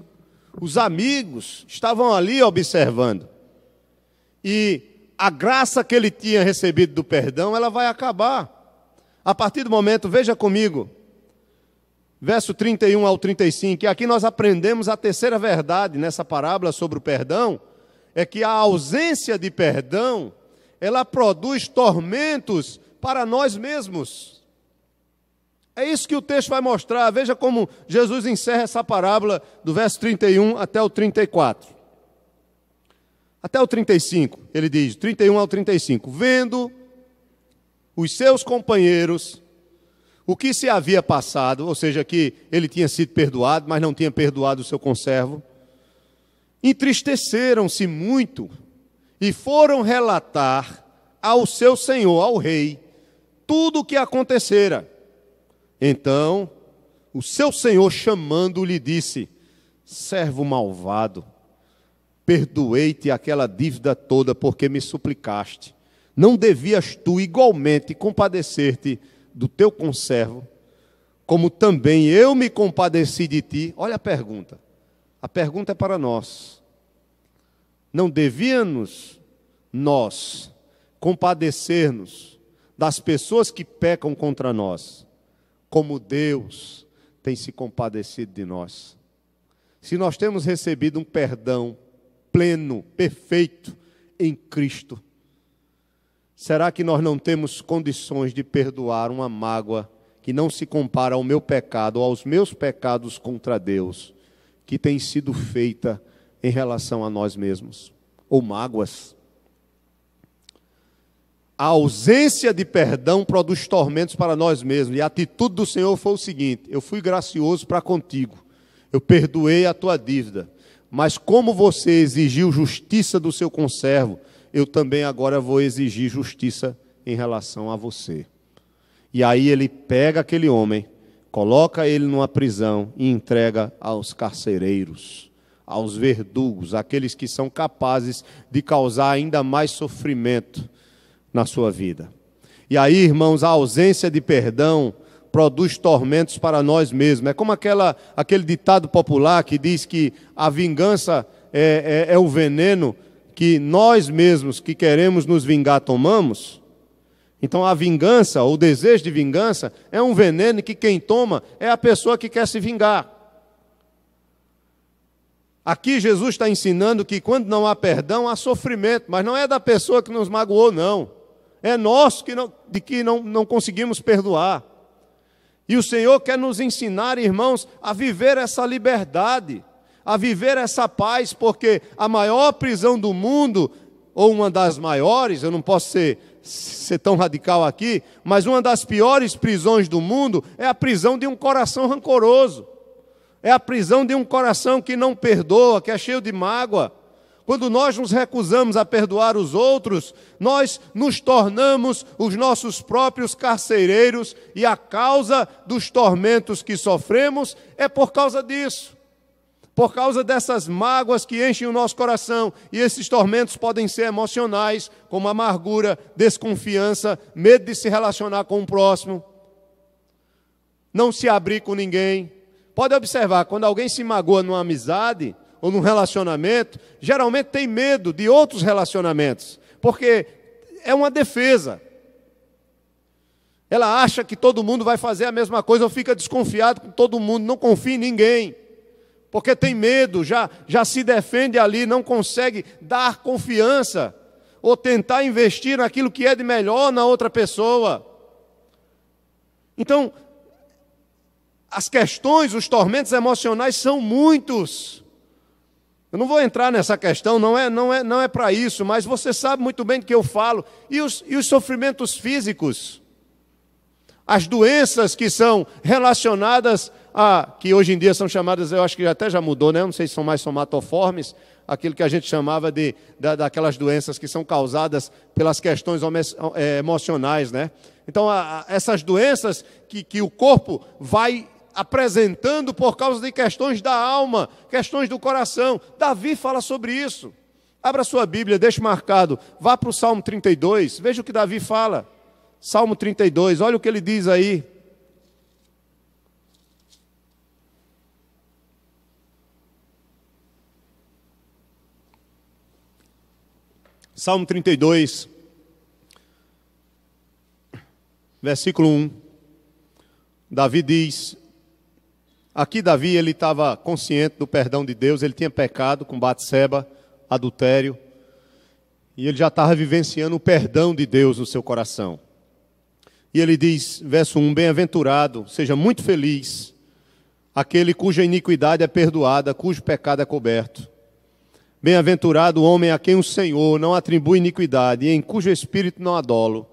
Os amigos estavam ali observando. E a graça que ele tinha recebido do perdão, ela vai acabar. A partir do momento, veja comigo, verso 31 ao 35, e aqui nós aprendemos a terceira verdade nessa parábola sobre o perdão, é que a ausência de perdão, ela produz tormentos para nós mesmos. É isso que o texto vai mostrar. Veja como Jesus encerra essa parábola do verso 31 até o 34. Até o 35, ele diz, 31 ao 35, vendo os seus companheiros o que se havia passado, ou seja, que ele tinha sido perdoado, mas não tinha perdoado o seu conservo, entristeceram-se muito e foram relatar ao seu senhor, ao rei, tudo o que acontecera. Então, o seu senhor, chamando-lhe, disse, servo malvado, perdoei-te aquela dívida toda porque me suplicaste. Não devias tu igualmente compadecer-te do teu conservo, como também eu me compadeci de ti? Olha a pergunta é para nós. Não devíamos nós compadecer-nos das pessoas que pecam contra nós, como Deus tem se compadecido de nós? Se nós temos recebido um perdão pleno, perfeito em Cristo, será que nós não temos condições de perdoar uma mágoa que não se compara ao meu pecado ou aos meus pecados contra Deus, que tem sido feita em relação a nós mesmos, ou mágoas. A ausência de perdão produz tormentos para nós mesmos, e a atitude do Senhor foi o seguinte: eu fui gracioso para contigo, eu perdoei a tua dívida, mas como você exigiu justiça do seu conservo, eu também agora vou exigir justiça em relação a você. E aí ele pega aquele homem, coloca ele numa prisão e entrega aos carcereiros, aos verdugos, aqueles que são capazes de causar ainda mais sofrimento na sua vida. E aí, irmãos, a ausência de perdão produz tormentos para nós mesmos. É como aquele ditado popular que diz que a vingança é o veneno que nós mesmos que queremos nos vingar tomamos. Então a vingança, o desejo de vingança, é um veneno que quem toma é a pessoa que quer se vingar. Aqui Jesus está ensinando que quando não há perdão, há sofrimento, mas não é da pessoa que nos magoou, não. É nosso que não conseguimos perdoar. E o Senhor quer nos ensinar, irmãos, a viver essa liberdade, a viver essa paz, porque a maior prisão do mundo, ou uma das maiores, eu não posso ser tão radical aqui, mas uma das piores prisões do mundo é a prisão de um coração rancoroso. É a prisão de um coração que não perdoa, que é cheio de mágoa. Quando nós nos recusamos a perdoar os outros, nós nos tornamos os nossos próprios carcereiros, e a causa dos tormentos que sofremos é por causa disso. Por causa dessas mágoas que enchem o nosso coração. E esses tormentos podem ser emocionais, como amargura, desconfiança, medo de se relacionar com o próximo, não se abrir com ninguém. Pode observar, quando alguém se magoa numa amizade ou num relacionamento, geralmente tem medo de outros relacionamentos, porque é uma defesa. Ela acha que todo mundo vai fazer a mesma coisa, ou fica desconfiado com todo mundo, não confia em ninguém, porque tem medo, já se defende ali, não consegue dar confiança, ou tentar investir naquilo que é de melhor na outra pessoa. Então, as questões, os tormentos emocionais são muitos. Eu não vou entrar nessa questão, não é para isso, mas você sabe muito bem do que eu falo. E os sofrimentos físicos, as doenças que são relacionadas que hoje em dia são chamadas, eu acho que até já mudou, né? Não sei se são mais somatoformes, aquilo que a gente chamava daquelas doenças que são causadas pelas questões emocionais, né? Então, essas doenças que o corpo vai apresentando por causa de questões da alma, questões do coração. Davi fala sobre isso. Abra sua Bíblia, deixe marcado, vá para o Salmo 32, veja o que Davi fala. Salmo 32, olha o que ele diz aí. Salmo 32, versículo 1. Davi diz, aqui Davi ele estava consciente do perdão de Deus, ele tinha pecado com Batseba, adultério, e ele já estava vivenciando o perdão de Deus no seu coração. E ele diz, verso 1, bem-aventurado, seja muito feliz, aquele cuja iniquidade é perdoada, cujo pecado é coberto. Bem-aventurado o homem a quem o Senhor não atribui iniquidade, e em cujo espírito não há dolo.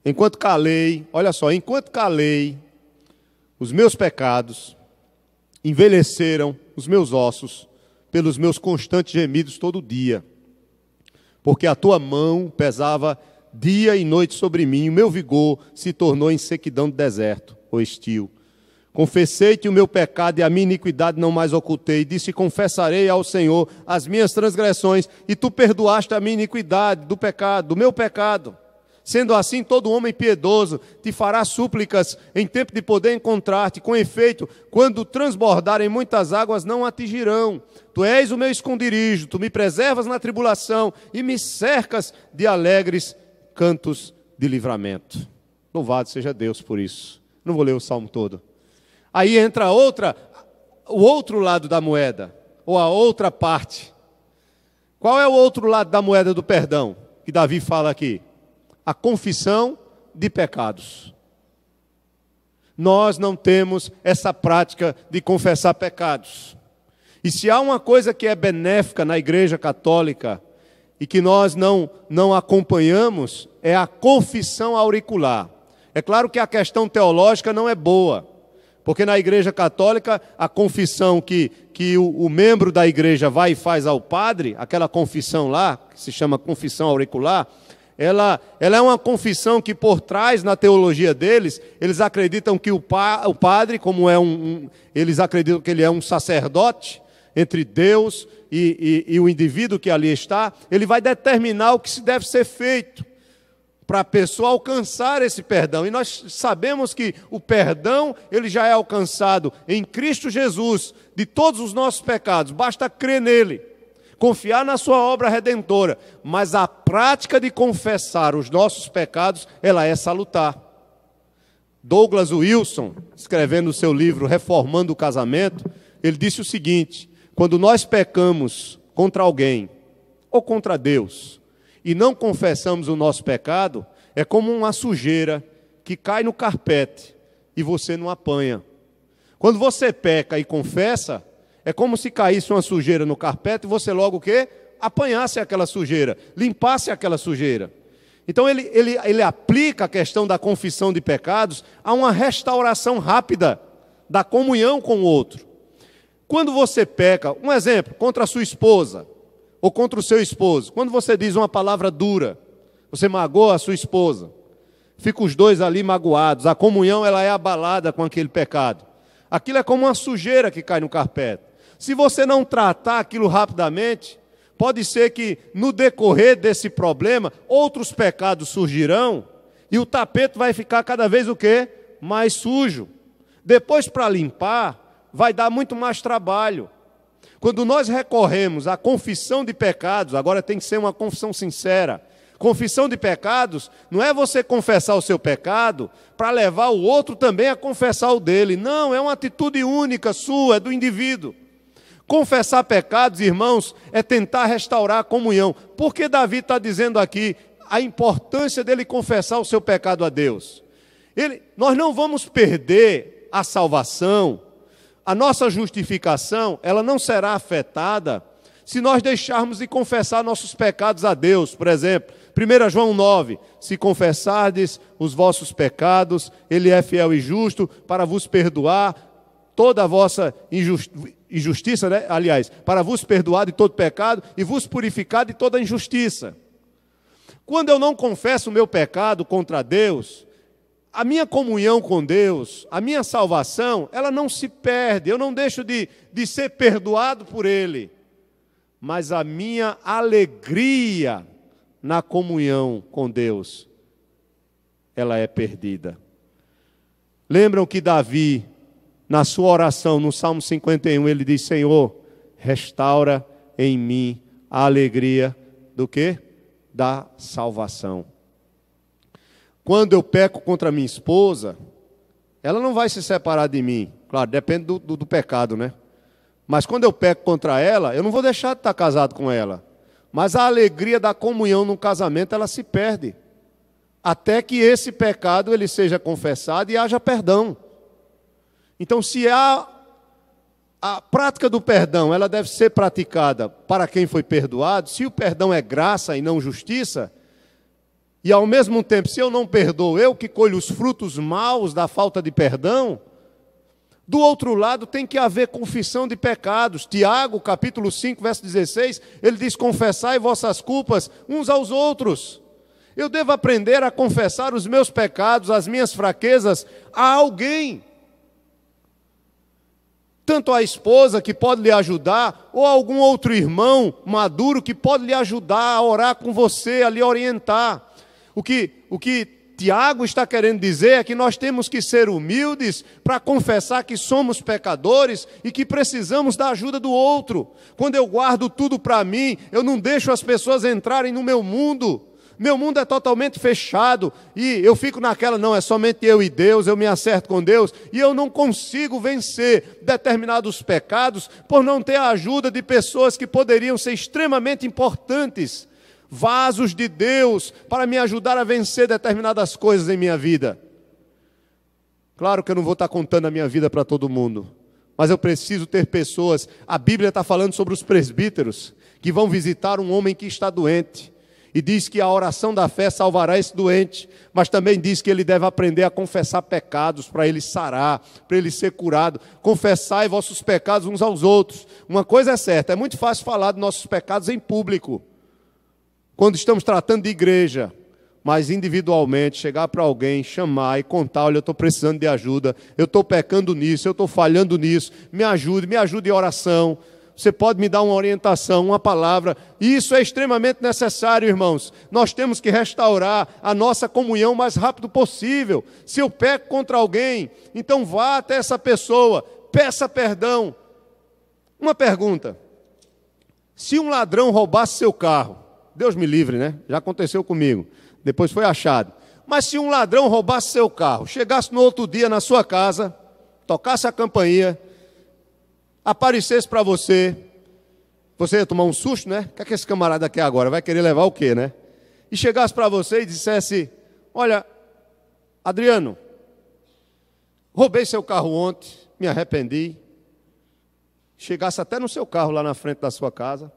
Enquanto calei, olha só, enquanto calei, os meus pecados envelheceram os meus ossos pelos meus constantes gemidos todo dia. Porque a tua mão pesava dia e noite sobre mim, o meu vigor se tornou em sequidão do deserto, ou estio. Confessei-te o meu pecado e a minha iniquidade não mais ocultei. Disse, confessarei ao Senhor as minhas transgressões, e tu perdoaste a minha iniquidade, do pecado, do meu pecado. Sendo assim, todo homem piedoso te fará súplicas em tempo de poder encontrar-te. Com efeito, quando transbordarem muitas águas, não atingirão. Tu és o meu esconderijo, tu me preservas na tribulação e me cercas de alegres cantos de livramento. Louvado seja Deus por isso. Não vou ler o salmo todo. Aí entra o outro lado da moeda, ou a outra parte. Qual é o outro lado da moeda do perdão que Davi fala aqui? A confissão de pecados. Nós não temos essa prática de confessar pecados. E se há uma coisa que é benéfica na Igreja Católica e que nós não acompanhamos, é a confissão auricular. É claro que a questão teológica não é boa, porque na Igreja Católica a confissão que o membro da igreja vai e faz ao padre, aquela confissão lá, que se chama confissão auricular, ela é uma confissão que por trás, na teologia deles, eles acreditam que o padre, como eles acreditam que ele é um sacerdote entre Deus e o indivíduo que ali está, ele vai determinar o que se deve ser feito para a pessoa alcançar esse perdão. E nós sabemos que o perdão, ele já é alcançado em Cristo Jesus, de todos os nossos pecados. Basta crer nele, confiar na sua obra redentora. Mas a prática de confessar os nossos pecados, ela é salutar. Douglas Wilson, escrevendo o seu livro Reformando o Casamento, ele disse o seguinte: quando nós pecamos contra alguém ou contra Deus e não confessamos o nosso pecado, é como uma sujeira que cai no carpete e você não apanha. Quando você peca e confessa, é como se caísse uma sujeira no carpete e você logo o quê? Apanhasse aquela sujeira, limpasse aquela sujeira. Então ele aplica a questão da confissão de pecados a uma restauração rápida da comunhão com o outro. Quando você peca, um exemplo, contra a sua esposa, ou contra o seu esposo, quando você diz uma palavra dura, você magoa a sua esposa, fica os dois ali magoados, a comunhão ela é abalada com aquele pecado. Aquilo é como uma sujeira que cai no carpete. Se você não tratar aquilo rapidamente, pode ser que no decorrer desse problema, outros pecados surgirão, e o tapete vai ficar cada vez o quê? Mais sujo. Depois, para limpar, vai dar muito mais trabalho. Quando nós recorremos à confissão de pecados, agora tem que ser uma confissão sincera. Confissão de pecados não é você confessar o seu pecado para levar o outro também a confessar o dele. Não, é uma atitude única sua, é do indivíduo. Confessar pecados, irmãos, é tentar restaurar a comunhão. Por que Davi está dizendo aqui a importância dele confessar o seu pecado a Deus? Nós não vamos perder a salvação. A nossa justificação, ela não será afetada se nós deixarmos de confessar nossos pecados a Deus. Por exemplo, 1 João 9, se confessardes os vossos pecados, Ele é fiel e justo para vos perdoar toda a vossa injustiça, né? Aliás, para vos perdoar de todo pecado e vos purificar de toda injustiça. Quando eu não confesso o meu pecado contra Deus, a minha comunhão com Deus, a minha salvação, ela não se perde. Eu não deixo de ser perdoado por Ele. Mas a minha alegria na comunhão com Deus, ela é perdida. Lembram que Davi, na sua oração, no Salmo 51, ele diz: Senhor, restaura em mim a alegria do quê? Da salvação. Quando eu peco contra minha esposa, ela não vai se separar de mim. Claro, depende do pecado, né? Mas quando eu peco contra ela, eu não vou deixar de estar casado com ela. Mas a alegria da comunhão no casamento, ela se perde. Até que esse pecado ele seja confessado e haja perdão. Então, se a prática do perdão, ela deve ser praticada para quem foi perdoado. Se o perdão é graça e não justiça, e ao mesmo tempo, se eu não perdoo, eu que colho os frutos maus da falta de perdão, do outro lado tem que haver confissão de pecados. Tiago, capítulo 5, verso 16, ele diz: confessai vossas culpas uns aos outros. Eu devo aprender a confessar os meus pecados, as minhas fraquezas a alguém. Tanto a esposa que pode lhe ajudar, ou algum outro irmão maduro que pode lhe ajudar a orar com você, a lhe orientar. O que Tiago está querendo dizer é que nós temos que ser humildes para confessar que somos pecadores e que precisamos da ajuda do outro. Quando eu guardo tudo para mim, eu não deixo as pessoas entrarem no meu mundo. Meu mundo é totalmente fechado e eu fico naquela, não, é somente eu e Deus, eu me acerto com Deus e eu não consigo vencer determinados pecados por não ter a ajuda de pessoas que poderiam ser extremamente importantes, vasos de Deus para me ajudar a vencer determinadas coisas em minha vida. Claro que eu não vou estar contando a minha vida para todo mundo, mas eu preciso ter pessoas. A Bíblia está falando sobre os presbíteros que vão visitar um homem que está doente. E diz que a oração da fé salvará esse doente, mas também diz que ele deve aprender a confessar pecados para ele sarar, para ele ser curado. Confessai vossos pecados uns aos outros. Uma coisa é certa, é muito fácil falar dos nossos pecados em público, quando estamos tratando de igreja, mas individualmente, chegar para alguém, chamar e contar: olha, eu estou precisando de ajuda, eu estou pecando nisso, eu estou falhando nisso, me ajude em oração. Você pode me dar uma orientação, uma palavra. Isso é extremamente necessário, irmãos. Nós temos que restaurar a nossa comunhão o mais rápido possível. Se eu peco contra alguém, então vá até essa pessoa, peça perdão. Uma pergunta: se um ladrão roubasse seu carro, Deus me livre, né? Já aconteceu comigo, depois foi achado. Mas se um ladrão roubasse seu carro, chegasse no outro dia na sua casa, tocasse a campainha, aparecesse para você, você ia tomar um susto, né? O que é que esse camarada quer agora? Vai querer levar o quê, né? E chegasse para você e dissesse: olha, Adriano, roubei seu carro ontem, me arrependi. Chegasse até no seu carro lá na frente da sua casa: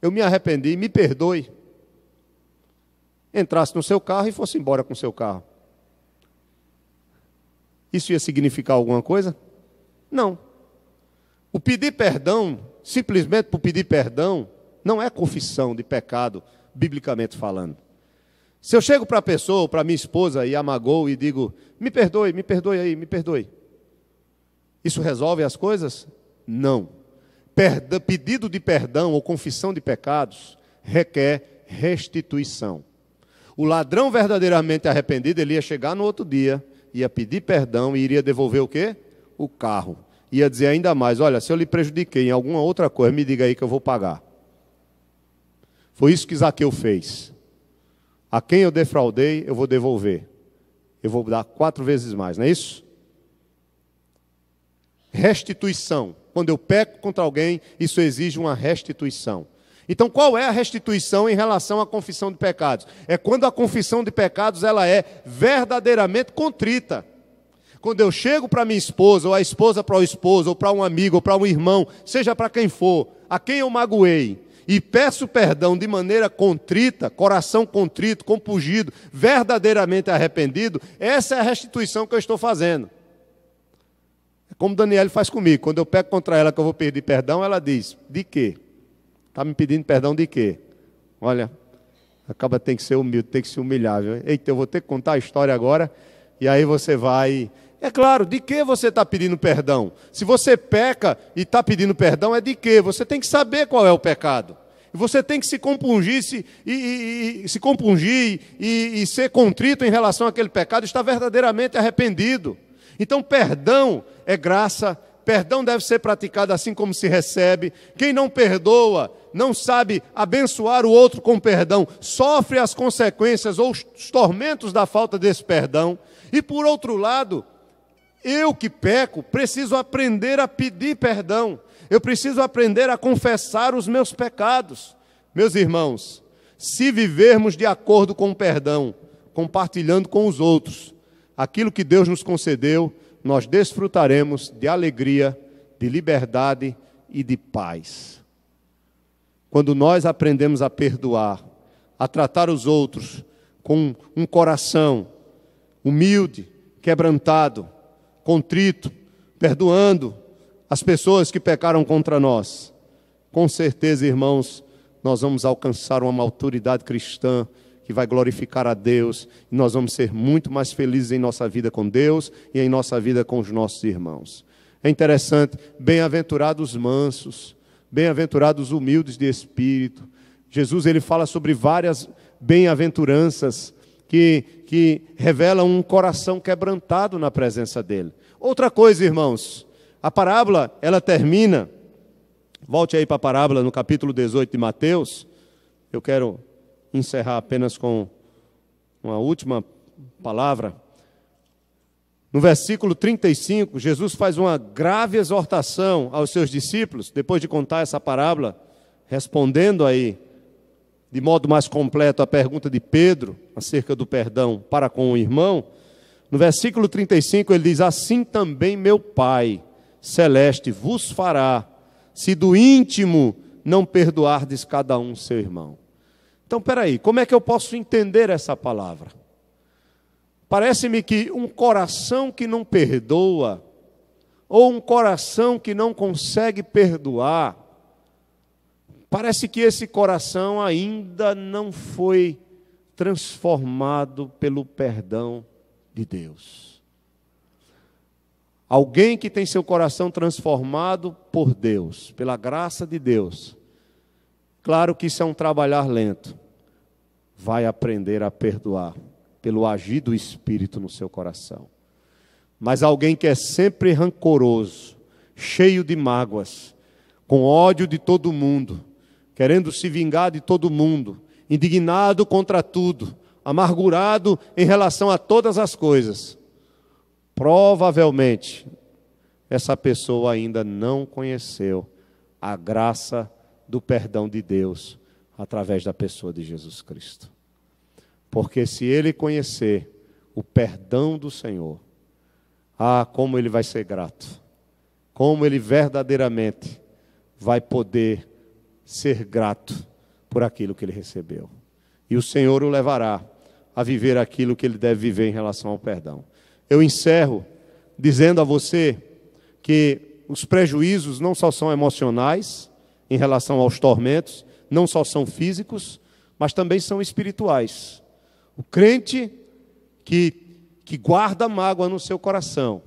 eu me arrependi, me perdoe. Entrasse no seu carro e fosse embora com o seu carro. Isso ia significar alguma coisa? Não. O pedir perdão, simplesmente por pedir perdão, não é confissão de pecado, biblicamente falando. Se eu chego para a pessoa, para minha esposa, e a magoo e digo: me perdoe aí, me perdoe. Isso resolve as coisas? Não. Pedido de perdão ou confissão de pecados requer restituição. O ladrão verdadeiramente arrependido, ele ia chegar no outro dia, ia pedir perdão e iria devolver o quê? O carro. Ia dizer ainda mais: olha, se eu lhe prejudiquei em alguma outra coisa, me diga aí que eu vou pagar. Foi isso que Zaqueu fez. A quem eu defraudei, eu vou devolver. Eu vou dar 4 vezes mais, não é isso? Restituição. Quando eu peco contra alguém, isso exige uma restituição. Então, qual é a restituição em relação à confissão de pecados? É quando a confissão de pecados ela é verdadeiramente contrita. Quando eu chego para minha esposa, ou a esposa para o esposo, ou para um amigo, ou para um irmão, seja para quem for, a quem eu magoei, e peço perdão de maneira contrita, coração contrito, compungido, verdadeiramente arrependido, essa é a restituição que eu estou fazendo. É como Daniela faz comigo: quando eu peco contra ela que eu vou pedir perdão, ela diz: de quê? Está me pedindo perdão de quê? Olha, acaba tem que ser humilde, tem que se humilhar, viu? Eita, eu vou ter que contar a história agora, e aí você vai... É claro, de que você está pedindo perdão? Se você peca e está pedindo perdão, é de quê? Você tem que saber qual é o pecado. Você tem que se compungir, e ser contrito em relação àquele pecado, estar verdadeiramente arrependido. Então, perdão é graça, perdão deve ser praticado assim como se recebe. Quem não perdoa, não sabe abençoar o outro com perdão, sofre as consequências ou os tormentos da falta desse perdão. E por outro lado, eu que peco, preciso aprender a pedir perdão. Eu preciso aprender a confessar os meus pecados. Meus irmãos, se vivermos de acordo com o perdão, compartilhando com os outros aquilo que Deus nos concedeu, nós desfrutaremos de alegria, de liberdade e de paz. Quando nós aprendemos a perdoar, a tratar os outros com um coração humilde, quebrantado, contrito, perdoando as pessoas que pecaram contra nós, com certeza, irmãos, nós vamos alcançar uma maturidade cristã que vai glorificar a Deus, e nós vamos ser muito mais felizes em nossa vida com Deus e em nossa vida com os nossos irmãos. É interessante: bem-aventurados os mansos, bem-aventurados os humildes de espírito. Jesus ele fala sobre várias bem-aventuranças que revelam um coração quebrantado na presença dele. Outra coisa, irmãos, a parábola, ela termina, volte aí para a parábola no capítulo 18 de Mateus. Eu quero encerrar apenas com uma última palavra. No versículo 35, Jesus faz uma grave exortação aos seus discípulos, depois de contar essa parábola, respondendo aí, de modo mais completo, a pergunta de Pedro, acerca do perdão para com o irmão. No versículo 35 ele diz: assim também meu Pai celeste vos fará, se do íntimo não perdoardes cada um seu irmão. Então, peraí, como é que eu posso entender essa palavra? Parece-me que um coração que não perdoa, ou um coração que não consegue perdoar, parece que esse coração ainda não foi transformado pelo perdão de Deus. Alguém que tem seu coração transformado por Deus, pela graça de Deus, claro que isso é um trabalhar lento, vai aprender a perdoar pelo agir do Espírito no seu coração. Mas alguém que é sempre rancoroso, cheio de mágoas, com ódio de todo mundo, querendo se vingar de todo mundo, indignado contra tudo, amargurado em relação a todas as coisas, provavelmente essa pessoa ainda não conheceu a graça do perdão de Deus através da pessoa de Jesus Cristo. Porque se ele conhecer o perdão do Senhor, como ele vai ser grato, como ele verdadeiramente vai poder ser grato por aquilo que ele recebeu. E o Senhor o levará a viver aquilo que ele deve viver em relação ao perdão. Eu encerro dizendo a você que os prejuízos não só são emocionais, em relação aos tormentos, não só são físicos, mas também são espirituais. O crente que guarda mágoa no seu coração,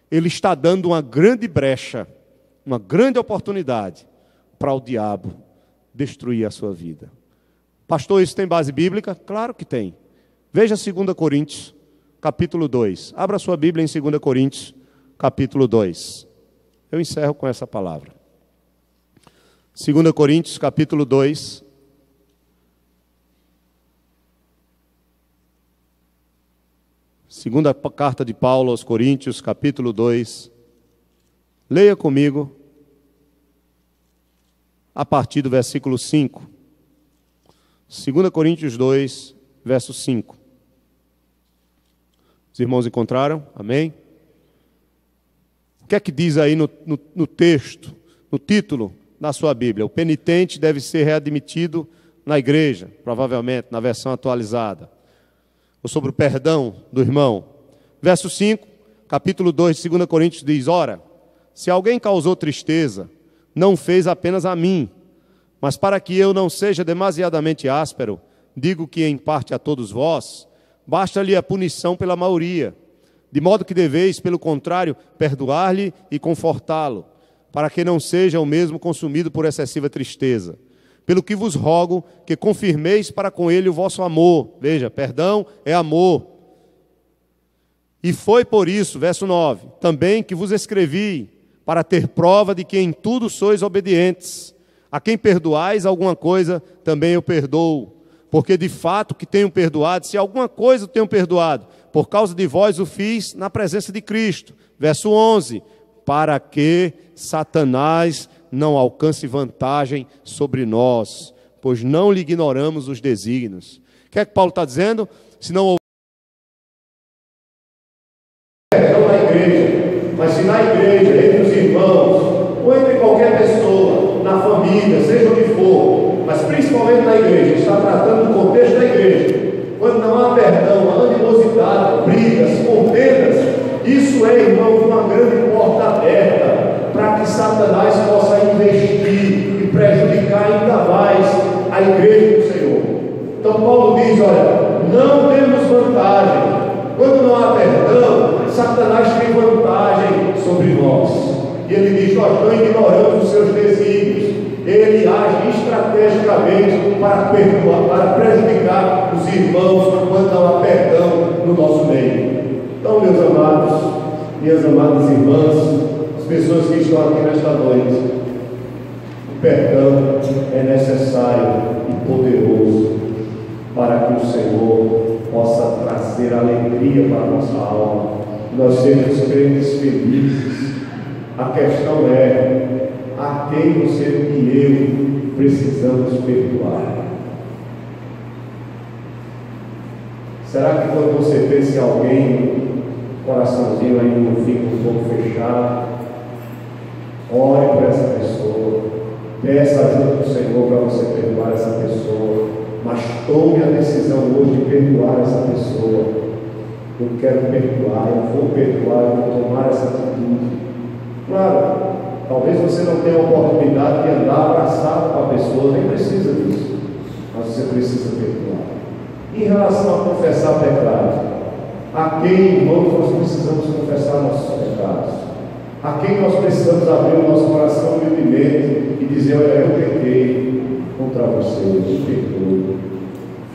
ele está dando uma grande brecha, uma grande oportunidade para o diabo destruir a sua vida. Pastor, isso tem base bíblica? Claro que tem. Veja 2 Coríntios, capítulo 2. Abra sua Bíblia em 2 Coríntios, capítulo 2. Eu encerro com essa palavra. 2 Coríntios, capítulo 2. Segunda carta de Paulo aos Coríntios, capítulo 2. Leia comigo a partir do versículo 5. 2 Coríntios 2, verso 5. Os irmãos encontraram? Amém? O que é que diz aí no texto, no título da sua Bíblia? O penitente deve ser readmitido na igreja, provavelmente, na versão atualizada. Ou sobre o perdão do irmão. Verso 5, capítulo 2 de 2 Coríntios diz: ora, se alguém causou tristeza, não fez apenas a mim, mas para que eu não seja demasiadamente áspero, digo que em parte a todos vós, basta-lhe a punição pela maioria, de modo que deveis, pelo contrário, perdoar-lhe e confortá-lo, para que não seja o mesmo consumido por excessiva tristeza. Pelo que vos rogo que confirmeis para com ele o vosso amor. Veja, perdão é amor. E foi por isso, verso 9, também que vos escrevi, para ter prova de que em tudo sois obedientes. A quem perdoais alguma coisa, também eu perdoo. Porque de fato que tenho perdoado, se alguma coisa tenho perdoado, por causa de vós o fiz na presença de Cristo. Verso 11, para que Satanás não alcance vantagem sobre nós, pois não lhe ignoramos os desígnios. O que é que Paulo está dizendo? Se não na igreja, mas se na igreja, entre os irmãos, ou entre qualquer pessoa, na família, seja o que for, mas principalmente na igreja, está tratando do contexto da igreja, quando não há perdão, animosidade, brigas, contendas, isso é, irmãos, uma grande porta aberta para que Satanás possa investir e prejudicar ainda mais a igreja do Senhor. Então Paulo diz, olha, não temos vantagem. Quando não há perdão, Satanás tem vantagem sobre nós. E ele diz, nós não ignoramos os seus desígnios. Ele age estrategicamente para perdoar, para prejudicar os irmãos quando não há perdão no nosso meio. Então, meus amados, minhas amadas irmãs, as pessoas que estão aqui nesta noite, o perdão é necessário e poderoso para que o Senhor possa trazer alegria para a nossa alma, nós sermos crentes felizes. A questão é, a quem você e eu precisamos perdoar? Será que quando você pensa em alguém coraçãozinho ainda fica um pouco fechado, ore por essa pessoa, peça ajuda do Senhor para você perdoar essa pessoa, mas tome a decisão hoje de perdoar essa pessoa. Eu quero perdoar, eu vou perdoar, eu vou tomar essa atitude. Claro, talvez você não tenha a oportunidade de andar abraçado com a pessoa, nem precisa disso, mas você precisa perdoar. Em relação a confessar pecados, a quem, irmãos, nós precisamos confessar nossos pecados? A quem nós precisamos abrir o nosso coração humildemente e dizer: olha, eu pequei contra você, eu te perdoo,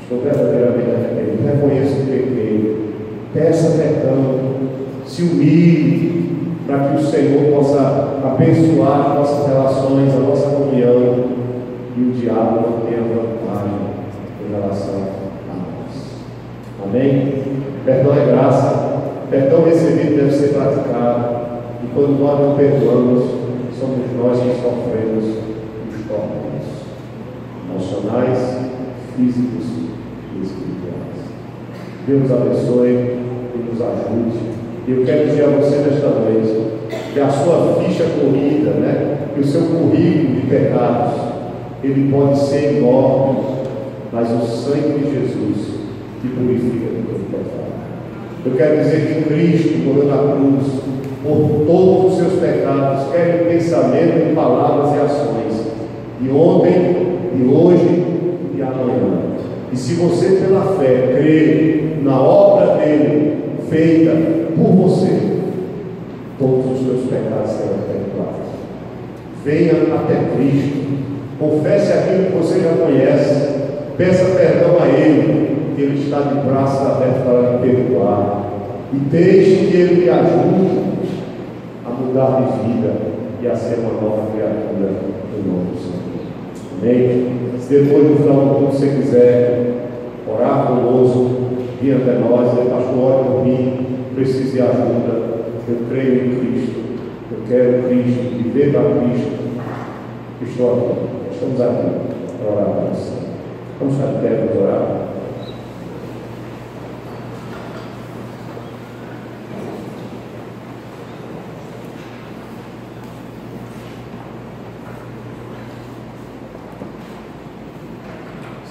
estou verdadeiramente arrependido, reconheço que pequei, peça perdão, se humilhe, para que o Senhor possa abençoar as nossas relações, a nossa comunhão, e o diabo não tenha vantagem em relação a nós. Amém? Perdão é graça, perdão recebido deve ser praticado, e quando nós não perdoamos, somos nós que sofremos os tormentos emocionais, físicos e espirituais. Deus nos abençoe e nos ajude. E eu quero dizer a você nesta noite que a sua ficha corrida, que o seu currículo de pecados, ele pode ser enorme, mas o sangue de Jesus te purifica de todo pecado. Eu quero dizer que Cristo morreu na cruz por todos os seus pecados, quer em pensamento, em palavras e ações, de ontem, de hoje e amanhã. E se você pela fé crê na obra dele feita por você, todos os seus pecados serão perdoados. Venha até Cristo, confesse aquilo que você já conhece, peça perdão a Ele, que Ele está de braços abertos para lhe perdoar, e deixe que Ele lhe ajude a mudar de vida e a ser uma nova criatura do nome do Senhor. Amém? Se depois do final do culto você quiser orar conosco, vir até nós, pastor, ore por mim, preciso de ajuda, eu creio em Cristo, eu quero Cristo, viver para Cristo, estou aqui, estamos aqui para orar para você. Vamos ficar de pé para orar.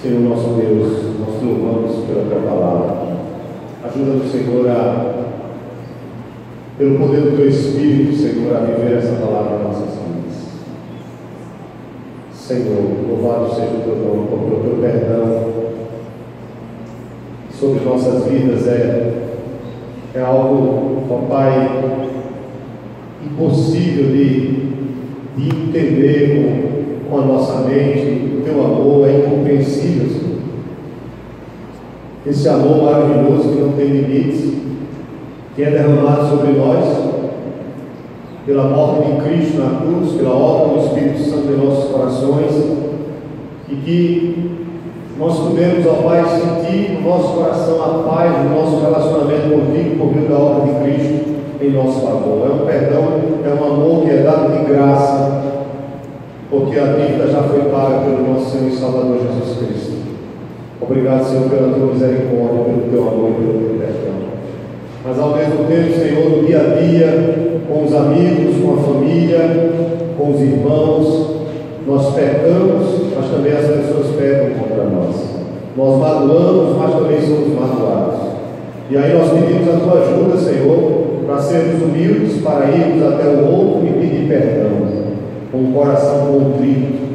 Senhor nosso Deus, nós te louvamos pela tua palavra. Ajuda-nos, Senhor, pelo poder do teu Espírito, Senhor, a viver essa palavra em nossas vidas. Senhor, louvado seja o teu nome, porque o teu perdão sobre nossas vidas é algo, ó Pai, impossível de entender com a nossa mente. O teu amor é incompreensível, Senhor. Esse amor maravilhoso que não tem limites, que é derramado sobre nós pela morte de Cristo na cruz, pela obra do Espírito Santo em nossos corações, e que nós podemos, ó Pai, sentir no nosso coração a paz do nosso relacionamento contigo por meio da obra de Cristo em nosso favor. É um perdão, é um amor que é dado de graça, porque a dívida já foi paga pelo nosso Senhor e Salvador Jesus Cristo. Obrigado, Senhor, pela tua misericórdia, pelo teu amor e pelo teu perdão. Mas ao mesmo tempo, Senhor, no dia a dia, com os amigos, com a família, com os irmãos, nós pecamos, mas também as pessoas pecam contra nós. Nós magoamos, mas também somos magoados. E aí nós pedimos a tua ajuda, Senhor, para sermos humildes, para irmos até o outro e pedir perdão, com o coração contrito,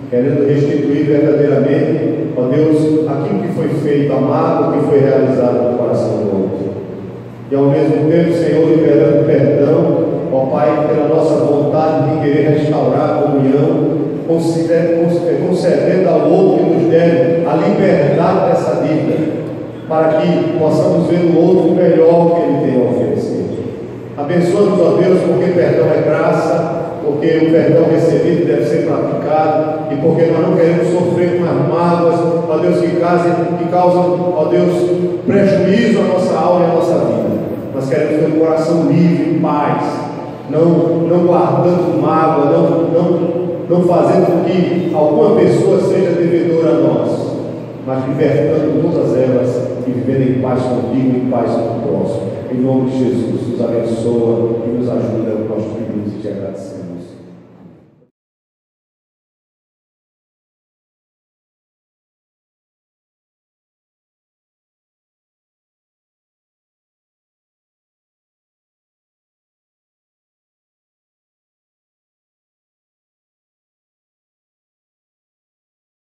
querendo restituir verdadeiramente, ó Deus, aquilo que foi feito, a mágoa que foi realizada no coração do outro. E ao mesmo tempo, Senhor, liberando perdão, ó Pai, pela nossa vontade de querer restaurar a comunhão, concedendo ao outro que nos deve a liberdade dessa dívida, para que possamos ver no outro o melhor que ele tem a oferecer. Abençoa-nos, ó Deus, porque perdão é graça, porque o perdão recebido deve ser praticado, e porque nós não queremos sofrer com as mágoas, ó Deus, que causam, ó Deus, prejuízo à nossa alma e à nossa vida. Nós queremos ter um coração livre, em paz, não guardando mágoa, não fazendo com que alguma pessoa seja devedora a nós, mas libertando todas elas e vivendo em paz contigo e em paz com o próximo. Em nome de Jesus, nos abençoa e nos ajuda, nós pedimos e te agradecemos.